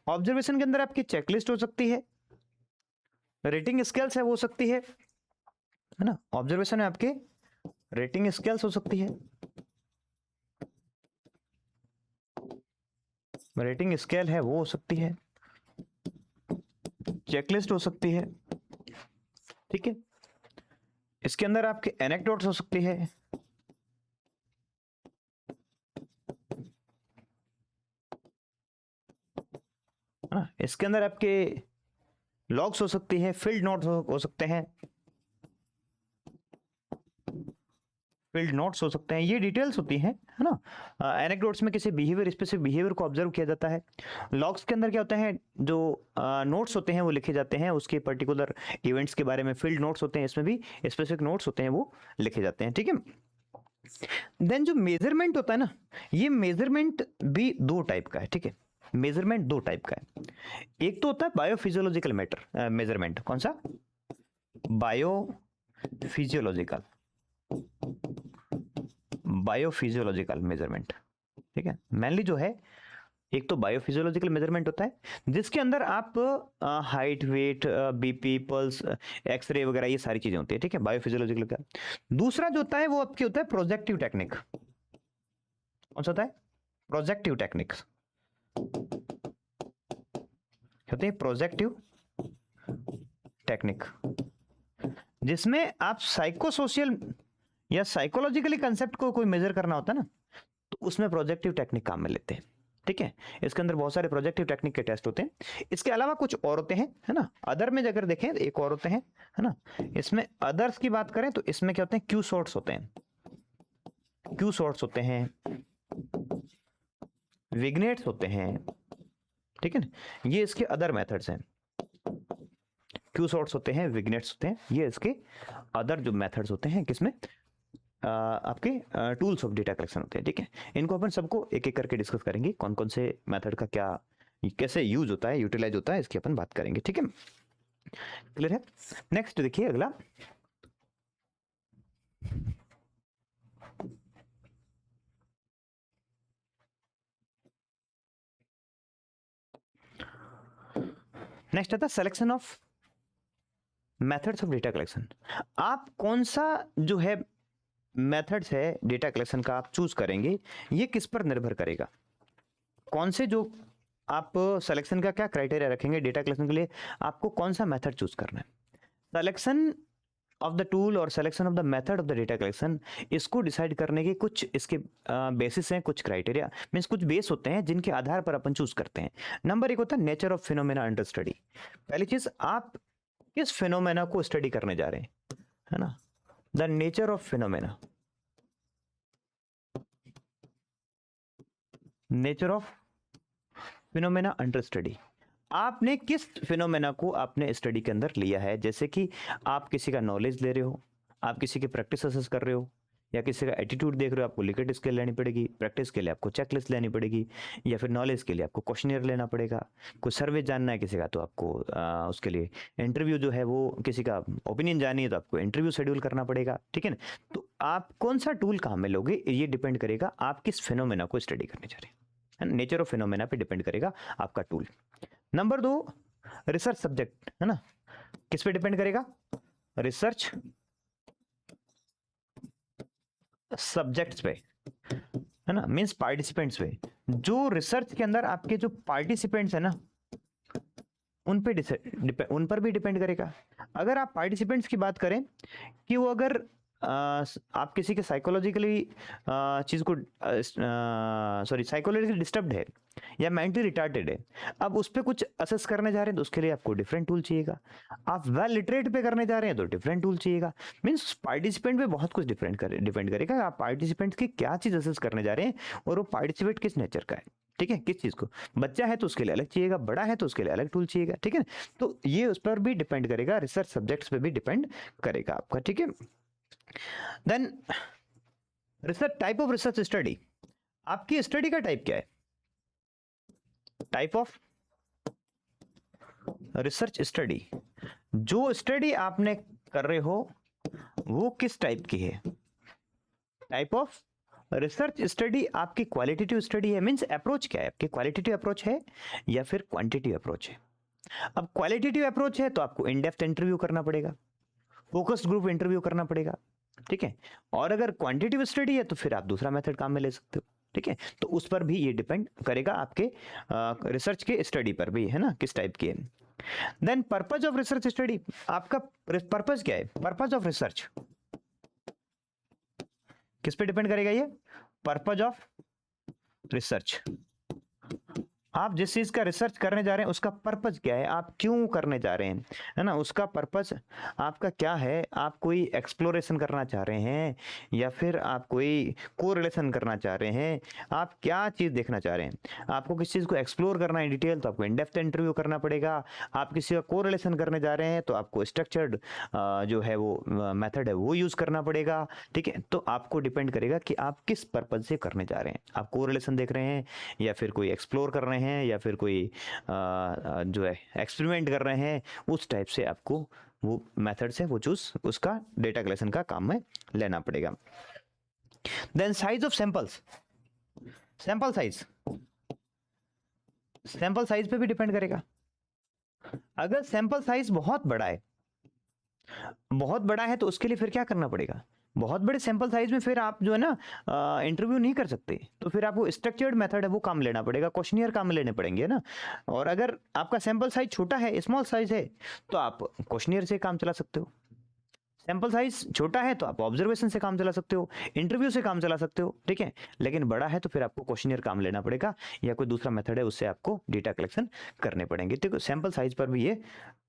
S1: ऑब्जर्वेशन के अंदर आपकी चेकलिस्ट हो सकती है, रेटिंग स्केल्स है वो हो सकती है ना। ऑब्जर्वेशन में आपके रेटिंग स्केल्स हो सकती है, रेटिंग स्केल है वो हो सकती है, चेकलिस्ट हो सकती है। ठीक है, इसके अंदर आपके एनेक्डोट्स हो सकती है, इसके अंदर आपके लॉग्स हो सकती है, फील्ड नोट्स हो सकते हैं, फील्ड नोट्स हो सकते हैं, ये डिटेल्स होती हैं, है ना। एनेक्डोट्स में किसी बिहेवियर, स्पेसिफिक बिहेवियर को ऑब्जर्व किया जाता है। लॉग्स के अंदर क्या होता है? जो नोट्स होते हैं वो लिखे जाते हैं उसके पर्टिकुलर इवेंट्स के बारे में। फील्ड नोट्स होते हैं, इसमें भी स्पेसिफिक नोट्स होते हैं वो लिखे जाते हैं। ठीक है, देन जो मेजरमेंट होता है ना, ये मेजरमेंट भी 2 टाइप का है। ठीक है, मेजरमेंट 2 टाइप का है। एक तो होता है बायोफिजियोलॉजिकल मैटर मेजरमेंट। कौन सा? Biophysiological, biophysiological measurement. ठीक है, मेनली जो है एक तो बायोफिजियोलॉजिकल मेजरमेंट होता है जिसके अंदर आप height, weight, BP, pulse, X-ray वगैरह ये सारी चीजें होती है। ठीक है, बायोफिजियोलॉजिकल का। दूसरा जो होता है वो आपके होता है प्रोजेक्टिव टेक्निक। कौन सा होता है? प्रोजेक्टिव टेक्निक होते हैं, प्रोजेक्टिव टेक्निक, जिसमें आप साइकोसोशियल या साइकोलॉजिकली कंसेप्ट को कोई मेजर करना होता है ना, तो उसमें प्रोजेक्टिव टेक्निक काम में लेते हैं। ठीक है, इसके अंदर बहुत सारे प्रोजेक्टिव टेक्निक के टेस्ट होते हैं। इसके अलावा कुछ और होते हैं, है ना। अदर में अगर देखें तो एक और होते हैं, है ना। इसमें अदर्स की बात करें तो इसमें क्या होते हैं? क्यू सॉर्ट्स होते हैं, क्यू सॉर्ट्स होते हैं, विग्नेट्स होते हैं। ठीक है ना, ये इसके अदर मेथड्स हैं। क्यू सॉर्ट्स होते हैं, विग्नेट्स होते हैं, ये इसके अदर जो मेथड्स होते हैं किसमें? आपके टूल्स ऑफ डेटा कलेक्शन होते हैं। ठीक है, इनको अपन सबको एक एक करके डिस्कस करेंगे, कौन कौन से मेथड का क्या कैसे यूज होता है, यूटिलाइज होता है, इसकी अपन बात करेंगे। ठीक है, क्लियर है। नेक्स्ट देखिए अगला, नेक्स्ट आता है selection of methods of data collection. आप कौन सा जो है मेथड्स है डेटा कलेक्शन का आप चूज करेंगे, ये किस पर निर्भर करेगा? कौन से जो आप सिलेक्शन का क्या क्राइटेरिया रखेंगे डेटा कलेक्शन के लिए, आपको कौन सा मेथड चूज करना है? सिलेक्शन ऑफ द टूल और selection of the method of the data collection, इसको डिसाइड करने के कुछ इसके बेसिस हैं, कुछ क्राइटेरिया मींस कुछ बेस होते हैं जिनके आधार पर अपन चूज करते हैं। नंबर 1 होता है nature of phenomena under study. पहली चीज, आप किस फिनोमेना को स्टडी करने जा रहे हैं, है ना। The nature of phenomena, nature of phenomena under study, आपने किस फिनोमेना को आपने स्टडी के अंदर लिया है। जैसे कि आप किसी का नॉलेज ले रहे हो, आप किसी की प्रैक्टिस असेस कर रहे हो, या किसी का एटीट्यूड देख रहे हो, आपको लिकट स्किल लेनी पड़ेगी, प्रैक्टिस के लिए आपको चेकलिस्ट लेनी पड़ेगी, या फिर नॉलेज के लिए आपको क्वेश्चनियर लेना पड़ेगा, कोई सर्वे जानना है किसी का तो आपको उसके लिए इंटरव्यू जो है वो, किसी का ओपिनियन जाननी है तो आपको इंटरव्यू शेड्यूल करना पड़ेगा, ठीक है ना। तो आप कौन सा टूल कहाँ में लोगे ये डिपेंड करेगा आप किस फिनोमेना को स्टडी करने जा रहे हैं, नेचर ऑफ फिनोमेना पे डिपेंड करेगा आपका टूल। नंबर 2, रिसर्च सब्जेक्ट, है ना, किस पे डिपेंड करेगा, रिसर्च सब्जेक्ट्स पे, है ना, मींस पार्टिसिपेंट्स पे। जो रिसर्च के अंदर आपके जो पार्टिसिपेंट्स है ना, उन पर भी डिपेंड करेगा। अगर आप पार्टिसिपेंट्स की बात करें कि वो अगर आप किसी के साइकोलॉजिकली चीज को साइकोलॉजिकली डिस्टर्ब्ड है या मेंटली रिटार्टेड है, अब उस पर कुछ असेस करने जा रहे हैं तो उसके लिए आपको डिफरेंट टूल चाहिएगा। आप वेल लिटरेट पे करने जा रहे हैं तो डिफरेंट टूल चाहिएगा। मीन्स पार्टिसिपेंट पे बहुत कुछ डिपेंड करेगा आप पार्टिसिपेंट की क्या चीज असेस करने जा रहे हैं और वो पार्टिसिपेंट किस नेचर का है, ठीक है, किस चीज को। बच्चा है तो उसके लिए अलग चाहिएगा, बड़ा है तो उसके लिए अलग टूल चाहिएगा, ठीक है। तो ये उस पर भी डिपेंड करेगा, रिसर्च सब्जेक्ट्स पे भी डिपेंड करेगा आपका, ठीक है। Then research, type of research study, आपकी स्टडी का टाइप क्या है, टाइप ऑफ रिसर्च स्टडी, जो स्टडी आपने कर रहे हो वो किस टाइप की है। टाइप ऑफ रिसर्च स्टडी आपकी क्वालिटेटिव स्टडी है, मींस अप्रोच क्या है आपकी, क्वालिटेटिव अप्रोच है या फिर क्वांटिटेटिव अप्रोच है। अब क्वालिटेटिव अप्रोच है तो आपको इन डेप्थ इंटरव्यू करना पड़ेगा, फोकस्ड ग्रुप इंटरव्यू करना पड़ेगा, ठीक है। और अगर क्वांटिटेटिव स्टडी है तो फिर आप दूसरा मेथड काम में ले सकते हो, ठीक है। तो उस पर भी ये डिपेंड करेगा आपके रिसर्च के स्टडी पर भी, है ना, किस टाइप की है। Then purpose of research study, आपका पर्पज क्या है, पर्पज ऑफ रिसर्च किस पे डिपेंड करेगा, ये पर्पज ऑफ रिसर्च। आप जिस चीज का रिसर्च करने जा रहे हैं उसका पर्पज क्या है, आप क्यों करने जा रहे हैं, है ना, उसका पर्पज आपका क्या है। आप कोई एक्सप्लोरेशन करना चाह रहे हैं या फिर आप कोई कोरिलेशन करना चाह रहे हैं, आप क्या चीज देखना चाह रहे हैं। आपको किसी चीज को एक्सप्लोर करना है डिटेल तो आपको इन डेप्थ इंटरव्यू करना पड़ेगा। आप किसी का कोरिलेशन करने जा रहे हैं तो आपको स्ट्रक्चर्ड जो है वो मेथड है वो यूज करना पड़ेगा, ठीक है। तो आपको डिपेंड करेगा कि आप किस पर्पज से करने जा रहे हैं, आप कोरिलेशन देख रहे हैं या फिर कोई एक्सप्लोर कर रहे हैं या फिर कोई जो है एक्सपेरिमेंट कर रहे हैं, उस टाइप से आपको वो मेथड से वो चूज उसका डेटा कलेक्शन का काम में लेना पड़ेगा। Then size of samples, sample size, sample size पे भी डिपेंड करेगा। अगर सैंपल साइज बहुत बड़ा है, बहुत बड़ा है तो उसके लिए फिर क्या करना पड़ेगा, बहुत बड़े सैंपल साइज में फिर आप जो है ना इंटरव्यू नहीं कर सकते, तो फिर आपको स्ट्रक्चर्ड मेथड है वो काम लेना पड़ेगा, क्वेश्चनियर काम लेने पड़ेंगे, है ना। और अगर आपका सैंपल साइज छोटा है, स्मॉल साइज है, तो आप क्वेश्चनियर से काम चला सकते हो। सैंपल साइज छोटा है तो आप ऑब्जर्वेशन से काम चला सकते हो, इंटरव्यू से काम चला सकते हो, ठीक है। लेकिन बड़ा है तो फिर आपको क्वेश्चनियर काम लेना पड़ेगा या कोई दूसरा मेथड है उससे आपको डेटा कलेक्शन करने पड़ेंगे। तो सैंपल साइज पर भी ये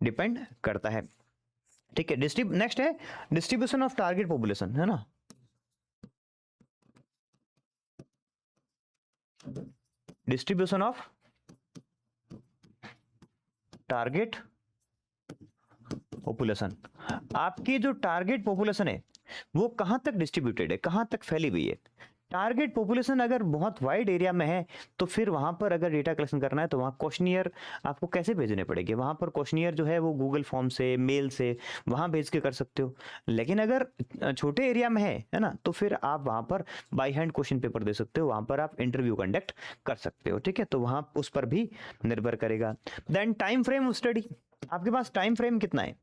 S1: डिपेंड करता है, ठीक है। नेक्स्ट है डिस्ट्रीब्यूशन ऑफ टारगेट पॉपुलेशन, है ना। डिस्ट्रीब्यूशन ऑफ टारगेट पॉपुलेशन, आपकी जो टारगेट पॉपुलेशन है वो कहां तक डिस्ट्रीब्यूटेड है, कहां तक फैली हुई है। टारगेट पॉपुलेशन अगर बहुत वाइड एरिया में है तो फिर वहां पर अगर डेटा कलेक्शन करना है तो वहां क्वेश्चनियर आपको कैसे भेजने पड़ेंगे, वहां पर क्वेश्चनियर जो है वो गूगल फॉर्म से, मेल से वहां भेज के कर सकते हो। लेकिन अगर छोटे एरिया में है ना, तो फिर आप वहां पर बाई हैंड क्वेश्चन पेपर दे सकते हो, वहां पर आप इंटरव्यू कंडक्ट कर सकते हो, ठीक है। तो वहां उस पर भी निर्भर करेगा। Then time frame of study, आपके पास टाइम फ्रेम कितना है,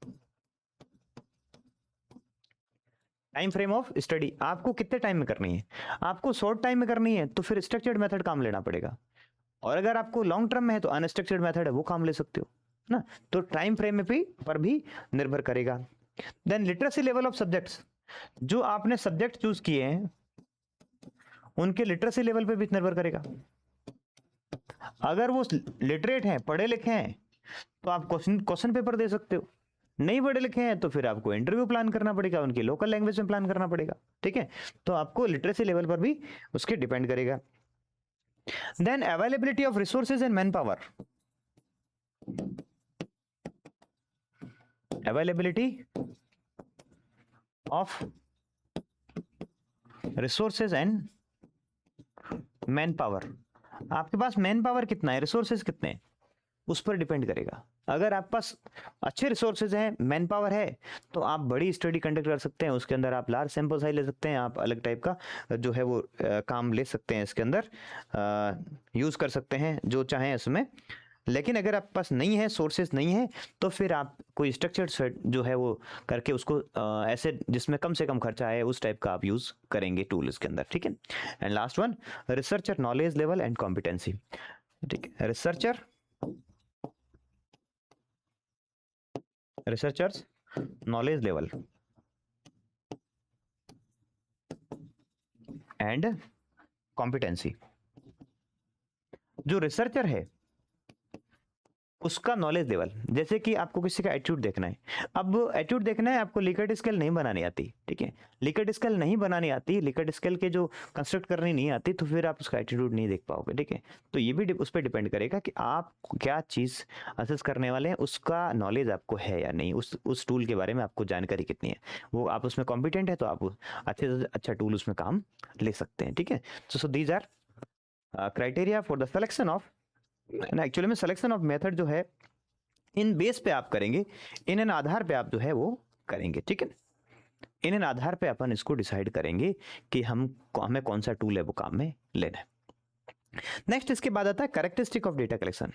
S1: टाइम फ्रेम ऑफ स्टडी आपको कितने टाइम में करनी है। आपको शॉर्ट टाइम में करनी है तो फिर स्ट्रक्चर्ड मेथड काम लेना पड़ेगा, और अगर आपको लॉन्ग टर्म में है तो अनस्ट्रक्चर्ड मेथड है वो काम ले सकते हो ना। तो टाइम फ्रेम में भी पर भी निर्भर करेगा। Then literacy level of subjects, जो आपने सब्जेक्ट चूज किए हैं उनके लिटरेसी लेवल पे भी निर्भर करेगा। अगर वो लिटरेट हैं, पढ़े लिखे हैं, तो आप क्वेश्चन पेपर दे सकते हो। नहीं पढ़े लिखे हैं तो फिर आपको इंटरव्यू प्लान करना पड़ेगा, उनकी लोकल लैंग्वेज में प्लान करना पड़ेगा, ठीक है। तो आपको लिटरेसी लेवल पर भी उसके डिपेंड करेगा। Then availability of resources and manpower, availability of resources and manpower. आपके पास मैन पावर कितना है, रिसोर्सेज कितने हैं, उस पर डिपेंड करेगा। अगर आपके पास अच्छे रिसोर्सेज हैं, मैन पावर है, तो आप बड़ी स्टडी कंडक्ट कर सकते हैं, उसके अंदर आप लार्ज सैंपल साइज ले सकते हैं, आप अलग टाइप का जो है वो काम ले सकते हैं, इसके अंदर यूज कर सकते हैं जो चाहें इसमें। लेकिन अगर आपके पास नहीं है, सोर्सेज नहीं है, तो फिर आप कोई स्ट्रक्चर्ड सेट जो है वो करके उसको ऐसे जिसमें कम से कम खर्चा है उस टाइप का आप यूज करेंगे टूल इसके अंदर, ठीक है। And last one, researcher knowledge level and competency, ठीक है। Researchers knowledge level and competency. जो रिसर्चर है उसका नॉलेज लेवल, जैसे कि आपको किसी का एटीट्यूड देखना है, अब एटीट्यूड देखना है आपको, लिकर्ट स्केल नहीं बनानी आती, ठीक है, लिकर्ट स्केल नहीं बनानी आती, लिकर्ट स्केल के जो कंस्ट्रक्ट करनी नहीं आती, तो फिर आप उसका एटीट्यूड नहीं देख पाओगे, ठीक है। तो ये भी उस पर डिपेंड करेगा कि आप क्या चीज़ असेस करने वाले हैं, उसका नॉलेज आपको है या नहीं, उस टूल के बारे में आपको जानकारी कितनी है, वो आप उसमें कॉम्पिटेंट है तो आप अच्छे से अच्छा टूल उसमें काम ले सकते हैं, ठीक है। So these are criteria for the selection of, actually में सिलेक्शन ऑफ मेथड जो है इन बेस पे आप करेंगे, इन एन आधार पे आप जो है वो करेंगे, ठीक है। इन एन आधार पे अपन इसको डिसाइड करेंगे कि हमें कौन सा टूल है वो काम में लेना है। नेक्स्ट इसके बाद आता है कैरेक्टरिस्टिक ऑफ डेटा कलेक्शन।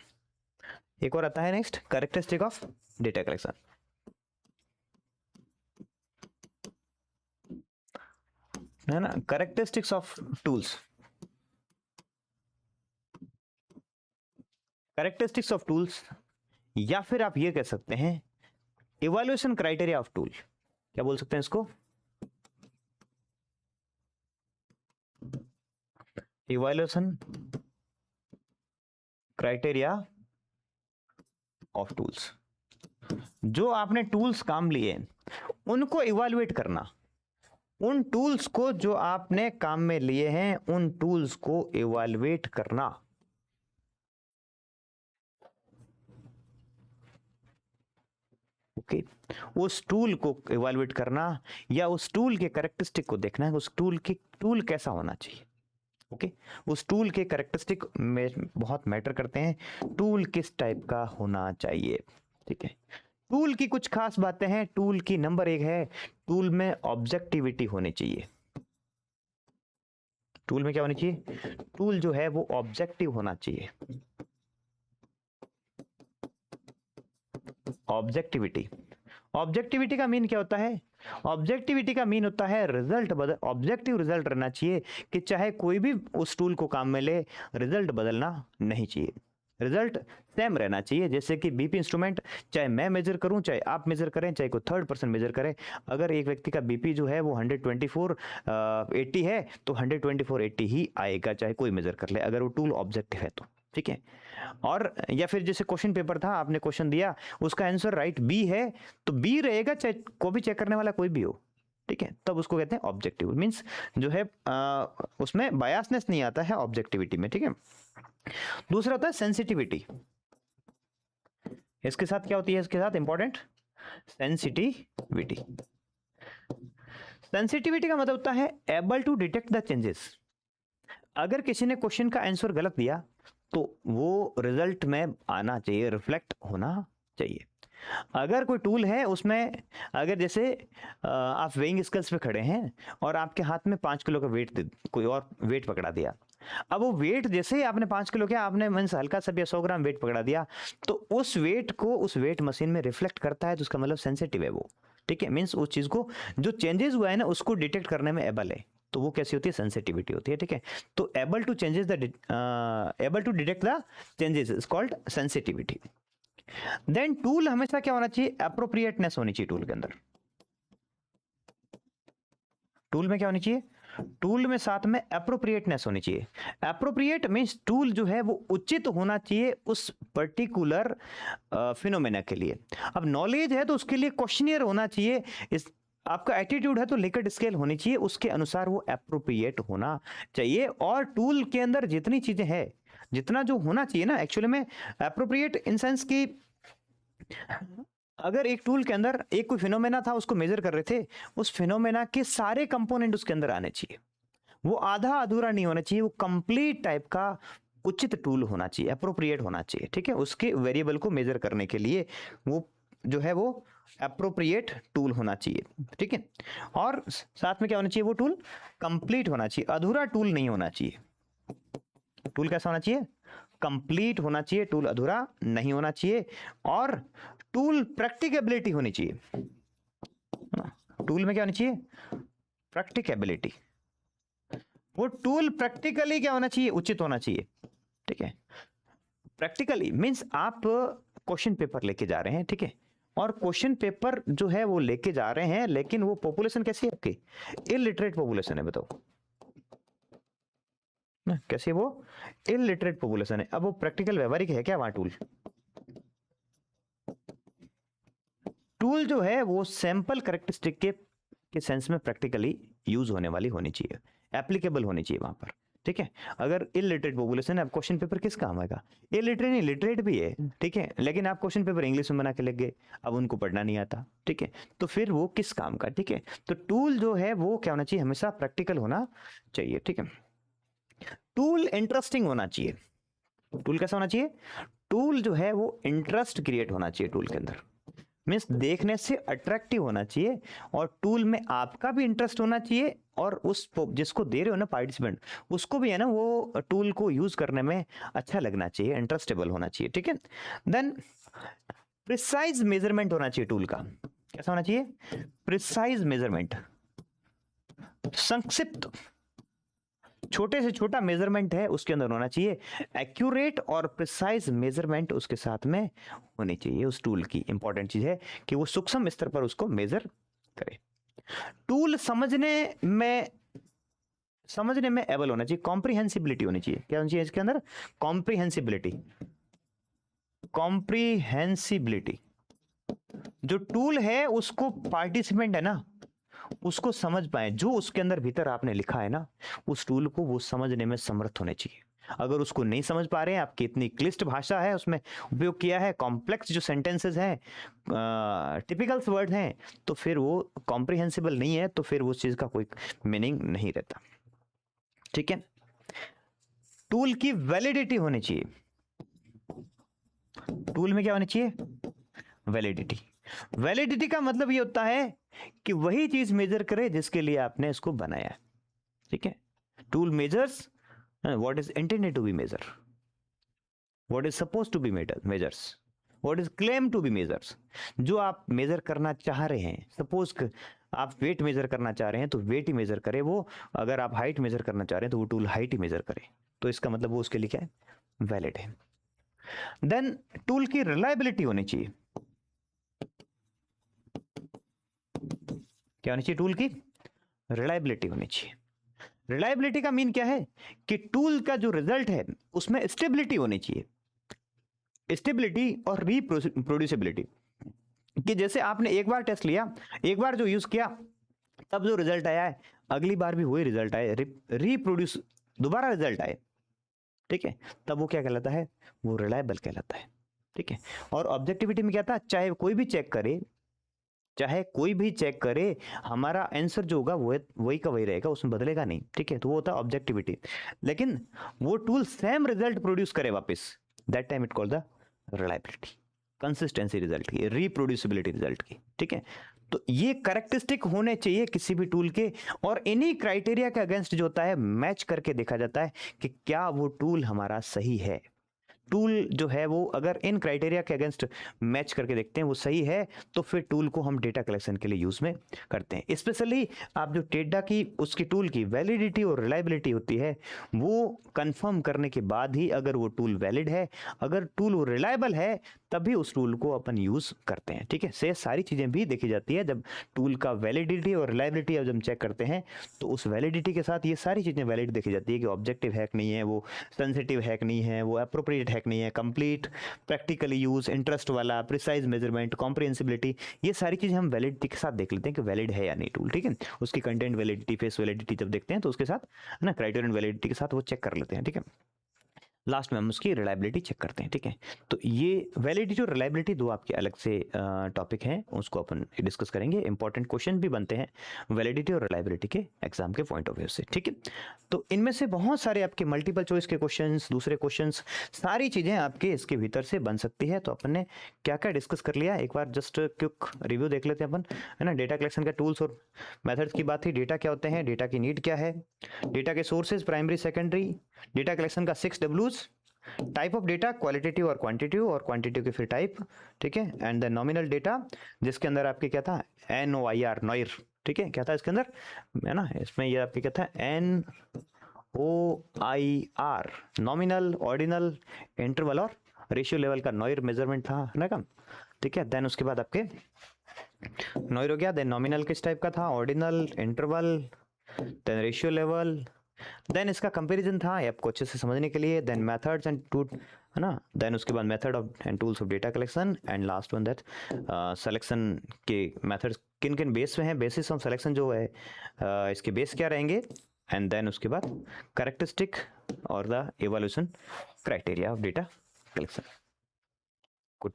S1: एक और आता है next, characteristic of data collection, है ना। Characteristics of tools, characteristics of tools, या फिर आप ये कह सकते हैं इवैल्यूएशन क्राइटेरिया ऑफ टूल। क्या बोल सकते हैं इसको, इवैल्यूएशन क्राइटेरिया ऑफ टूल्स। जो आपने टूल्स काम लिए उनको इवैल्यूएट करना, उन टूल्स को जो आपने काम में लिए हैं उन टूल्स को इवैल्यूएट करना, ओके। उस टूल को इवैल्यूएट करना या उस टूल के कैरेक्टरिस्टिक को देखना है, उस टूल कैसा होना चाहिए, ओके। उस टूल के कैरेक्टरिस्टिक में बहुत मैटर करते हैं, टूल किस टाइप का होना चाहिए, ठीक है। टूल की कुछ खास बातें हैं। टूल की नंबर 1 है, टूल में ऑब्जेक्टिविटी होनी चाहिए। टूल में क्या होनी चाहिए, टूल जो है वो ऑब्जेक्टिव होना चाहिए। ऑब्जेक्टिविटी, ऑब्जेक्टिविटी का मीन क्या होता है, ऑब्जेक्टिविटी का मीन होता है रिजल्ट बदल, ऑब्जेक्टिव रिजल्ट रहना चाहिए कि चाहे कोई भी उस टूल को काम में ले, रिजल्ट बदलना नहीं चाहिए, रिजल्ट सेम रहना चाहिए। जैसे कि बीपी इंस्ट्रूमेंट, चाहे मैं मेजर करूं, चाहे आप मेजर करें, चाहे कोई थर्ड पर्सन मेजर करे, अगर एक व्यक्ति का बीपी जो है वो 124/80 है तो 124/80 ही आएगा, चाहे कोई मेजर कर ले, अगर वो टूल ऑब्जेक्टिव है तो, ठीक है। और या फिर जैसे क्वेश्चन पेपर था, आपने क्वेश्चन दिया, उसका आंसर राइट बी है तो बी रहेगा, चाहे को भी चेक करने वाला कोई भी हो, ठीक है। तब उसको कहते हैं ऑब्जेक्टिव, मींस जो है उसमें बायसनेस नहीं आता है ऑब्जेक्टिविटी में, ठीक है। दूसरा होता है सेंसिटिविटी। इसके साथ क्या होती है, इसके साथ इंपॉर्टेंट सेंसिटिविटी। सेंसिटिविटी का मतलब होता है able to detect the changes. अगर किसी ने क्वेश्चन का आंसर गलत दिया तो वो रिजल्ट में आना चाहिए, रिफ्लेक्ट होना चाहिए। अगर कोई टूल है उसमें, अगर जैसे आप वेइंग स्केल्स पे खड़े हैं और आपके हाथ में 5 किलो का वेट, कोई और वेट पकड़ा दिया, अब वो वेट जैसे ही आपने 5 किलो किया, आपने मींस हल्का सा भी 100 ग्राम वेट पकड़ा दिया, तो उस वेट को उस वेट मशीन में रिफ्लेक्ट करता है, तो उसका मतलब सेंसिटिव है वो, ठीक है। मींस उस चीज को जो चेंजेस हुआ है ना उसको डिटेक्ट करने में एबल है, तो वो कैसी होती है, सेंसिटिविटी होती है, ठीक है। तो able to changes the able to detect the changes is called sensitivity. Then tool हमेशा क्या होना चाहिए, एप्रोप्रिएटनेस होनी चाहिए टूल के अंदर। टूल में क्या होनी चाहिए, टूल में साथ में एप्रोप्रिएटनेस होनी चाहिए। एप्रोप्रिएट मींस टूल जो है वो उचित होना चाहिए उस पर्टिकुलर फिनोमेना के लिए। अब नॉलेज है तो उसके लिए क्वेश्चनियर होना चाहिए, इस आपका एटीट्यूड है तो लिकर्ट स्केल होनी चाहिए, उसके अनुसार वो एप्रोप्रिएट होना चाहिए। और टूल के अंदर जितनी चीजें हैं, जितना जो होना चाहिए ना, एक्चुअली में एप्रोप्रिएट इन सेंस की, अगर एक टूल के अंदर एक कोई फिनोमेना था, उसको मेजर कर रहे थे, उस फिनोमेना के सारे कंपोनेंट उसके अंदर आने चाहिए, वो आधा अधूरा नहीं होना चाहिए, वो कंप्लीट टाइप का उचित टूल होना चाहिए, अप्रोप्रिएट होना चाहिए, ठीक है। उसके वेरिएबल को मेजर करने के लिए वो जो है वो अप्रोप्रिएट टूल होना चाहिए, ठीक है। और साथ में क्या होना चाहिए, वो टूल कंप्लीट होना चाहिए, अधूरा टूल नहीं होना चाहिए। टूल कैसा होना चाहिए, कंप्लीट होना चाहिए, टूल अधूरा नहीं होना चाहिए। और टूल प्रैक्टिकेबिलिटी होनी चाहिए। टूल में क्या होनी चाहिए, प्रैक्टिकेबिलिटी। वो टूल प्रैक्टिकली क्या होना चाहिए, उचित होना चाहिए, ठीक है। प्रैक्टिकली मींस आप क्वेश्चन पेपर लेके जा रहे हैं, ठीक है, और क्वेश्चन पेपर जो है वो लेके जा रहे हैं, लेकिन वो पॉपुलेशन कैसी है आपकी, इलिटरेट पॉपुलेशन है, बताओ ना, कैसे, वो इलिटरेट पॉपुलेशन है। अब वो प्रैक्टिकल व्यवहारिक है क्या वहां टूल? टूल जो है वो सैंपल कैरेक्टरिस्टिक के सेंस में प्रैक्टिकली यूज होने वाली होनी चाहिए, एप्लीकेबल होनी चाहिए वहां पर, ठीक है। अगर इलिटरेट पॉपुलेशन है, अब क्वेश्चन पेपर किस काम आएगा? इलिटरेट नहीं, लिटरेट भी है, ठीक है, लेकिन आप क्वेश्चन पेपर इंग्लिश में बना के लिख गए, अब उनको पढ़ना नहीं आता, ठीक है, तो फिर वो किस काम का, ठीक है। तो टूल जो है वो क्या होना चाहिए, हमेशा प्रैक्टिकल होना चाहिए, ठीक है। टूल इंटरेस्टिंग होना चाहिए। टूल कैसा होना चाहिए, टूल जो है वो इंटरेस्ट क्रिएट होना चाहिए टूल के अंदर, मीन्स देखने से अट्रैक्टिव होना चाहिए, और टूल में आपका भी इंटरेस्ट होना चाहिए, और उस जिसको दे रहे हो ना पार्टिसिपेंट, उसको भी है ना वो टूल को यूज करने में अच्छा लगना चाहिए, इंटरेस्टेबल होना चाहिए, ठीक है। देन प्रिसाइज मेजरमेंट होना चाहिए टूल का। कैसा होना चाहिए, प्रिसाइज मेजरमेंट, संक्षिप्त, छोटे से छोटा मेजरमेंट है उसके अंदर होना चाहिए, एक्यूरेट और प्रिसाइज मेजरमेंट उसके साथ में होनी चाहिए। उस टूल की इंपॉर्टेंट चीज है कि वो सूक्ष्म स्तर पर उसको मेजर करे। टूल समझने में एबल होना चाहिए, कॉम्प्रिहेंसिबिलिटी होनी चाहिए। क्या होनी चाहिए इसके अंदर, कॉम्प्रिहेंसिबिलिटी। कॉम्प्रिहेंसिबिलिटी, जो टूल है उसको पार्टिसिपेंट है ना उसको समझ पाए, जो उसके अंदर भीतर आपने लिखा है ना उस टूल को वो समझने में समर्थ होने चाहिए। अगर उसको नहीं समझ पा रहे हैं, आपकी इतनी क्लिष्ट भाषा है उसमें उपयोग किया है, कॉम्प्लेक्स जो सेंटेंसेस हैं, टिपिकल्स वर्ड हैं, तो फिर वो कॉम्प्रिहेंसिबल नहीं है, तो फिर उस चीज का कोई मीनिंग नहीं रहता, ठीक है। टूल की वैलिडिटी होनी चाहिए। टूल में क्या होनी चाहिए, वैलिडिटी। वैलिडिटी का मतलब ये होता है कि वही चीज मेजर करे जिसके लिए आपने इसको बनाया है, ठीक है। Tool measures what is intended to be measure, what is suppose to be measures, what is claim to be measures. जो आप मेजर करना चाह रहे हैं, सपोज आप वेट मेजर करना चाह रहे हैं तो वेट ही मेजर करे वो, अगर आप हाइट मेजर करना चाह रहे हैं तो वो टूल हाइट ही मेजर करे, तो इसका मतलब वो उसके लिए क्या है, वैलिड है। देन टूल की रिलायबिलिटी होनी चाहिए। क्या होनी चाहिए, टूल की रिलायबिलिटी होनी चाहिए। रिलायबिलिटी का मीन क्या है कि टूल का जो रिजल्ट है उसमें स्टेबिलिटी होनी चाहिए, स्टेबिलिटी और रिप्रोड्यूसिबिलिटी, कि जैसे आपने एक बार टेस्ट लिया, एक बार जो यूज किया तब जो रिजल्ट आया है अगली बार भी वही रिजल्ट आए, रिप्रोड्यूस दोबारा रिजल्ट आए, ठीक है, तब वो क्या कहलाता है, वो रिलायबल कहलाता है, ठीक है। और ऑब्जेक्टिविटी में क्या था, चाहे कोई भी चेक करे, हमारा आंसर जो होगा वो वही का वही रहेगा, उसमें बदलेगा नहीं, ठीक है, तो वो होता है ऑब्जेक्टिविटी। लेकिन वो टूल सेम रिजल्ट प्रोड्यूस करे वापस, that time it called the reliability, consistency result की, रिप्रोड्यूसिबिलिटी रिजल्ट की, ठीक है। तो ये कैरेक्टरिस्टिक होने चाहिए किसी भी टूल के, और इन्हीं क्राइटेरिया के अगेंस्ट जो होता है मैच करके देखा जाता है कि क्या वो टूल हमारा सही है। टूल जो है वो अगर इन क्राइटेरिया के अगेंस्ट मैच करके देखते हैं वो सही है, तो फिर टूल को हम डेटा कलेक्शन के लिए यूज में करते हैं। स्पेशली आप जो डेटा की उसकी टूल की वैलिडिटी और रिलायबिलिटी होती है वो कंफर्म करने के बाद ही अगर वो टूल वैलिड है, अगर टूल वो रिलायबल है, तभी उस टूल को अपन यूज करते हैं, ठीक है। से सारी चीजें भी देखी जाती है जब टूल का वैलिडिटी और रिलायबिलिटी जब हम चेक करते हैं, तो उस वैलिडिटी के साथ ये सारी चीजें वैलिड देखी जाती है कि ऑब्जेक्टिव हैक नहीं है, वो सेंसिटिव हैक नहीं है, वो एप्रोप्रिएट हैक नहीं है, कंप्लीट प्रैक्टिकली यूज, इंटरेस्ट वाला, प्रिसाइज मेजरमेंट, कॉम्प्रिहेंसिबिलिटी, ये सारी चीजें हम वैलिडिटी के साथ देख लेते हैं कि वैलिड है या नहीं टूल, ठीक है। उसकी कंटेंट वैलिडिटी, फेस वैलिडिटी जब देखते हैं तो उसके साथ ना क्राइटेरियन वैलिडिटी के साथ वो चेक कर लेते हैं, ठीक है। लास्ट में हम उसकी रिलायबिलिटी चेक करते हैं, ठीक है। तो ये वैलिडिटी और रिलायबिलिटी दो आपके अलग से टॉपिक हैं, उसको अपन डिस्कस करेंगे। इंपॉर्टेंट क्वेश्चन भी बनते हैं वैलिडिटी और रिलायबिलिटी के एग्जाम के पॉइंट ऑफ व्यू से, ठीक है। तो इनमें से बहुत सारे आपके मल्टीपल चॉइस के क्वेश्चंस, दूसरे क्वेश्चंस, सारी चीजें आपके इसके भीतर से बन सकती है। तो अपन ने क्या क्या डिस्कस कर लिया, एक बार जस्ट क्विक रिव्यू देख लेते हैं अपन, है ना। डेटा कलेक्शन का टूल्स और मेथड्स की बात थी, डेटा क्या होते हैं, डेटा की नीड क्या है, डेटा के sources primary secondary, data collection का 6 Ws, type of data qualitative और क्वांटिटेटिव, और क्वांटिटेटिव के फिर टाइप, ठीक है। एंड द नॉमिनल डेटा, जिसके अंदर आपके क्या था, NOIR, नॉयर, ठीक है, क्या था इसके अंदर, है ना। इसमें ये आपके क्या था, NOIR, नॉमिनल, ऑर्डिनल, इंटरवल और रेशियो लेवल का नॉयर मेजरमेंट था ना कम, ठीक है। देन उसके बाद आपके नॉयर हो गया, देन नॉमिनल किस टाइप का था, ordinal, interval, then ratio level, then इसका कंपैरिजन था आपको अच्छे से समझने के लिए, देन मेथड्स एंड टूल, है ना। देन उसके बाद method of and tools of data collection, and last one that selection के मेथड्स किन किन बेस पे हैं, बेसिस ऑफ सिलेक्शन जो है इसके बेस क्या रहेंगे, एंड देन उसके बाद कैरेक्टरिस्टिक और the evaluation criteria of data collection. Good,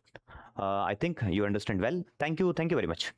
S1: I think you understand well. Thank you very much.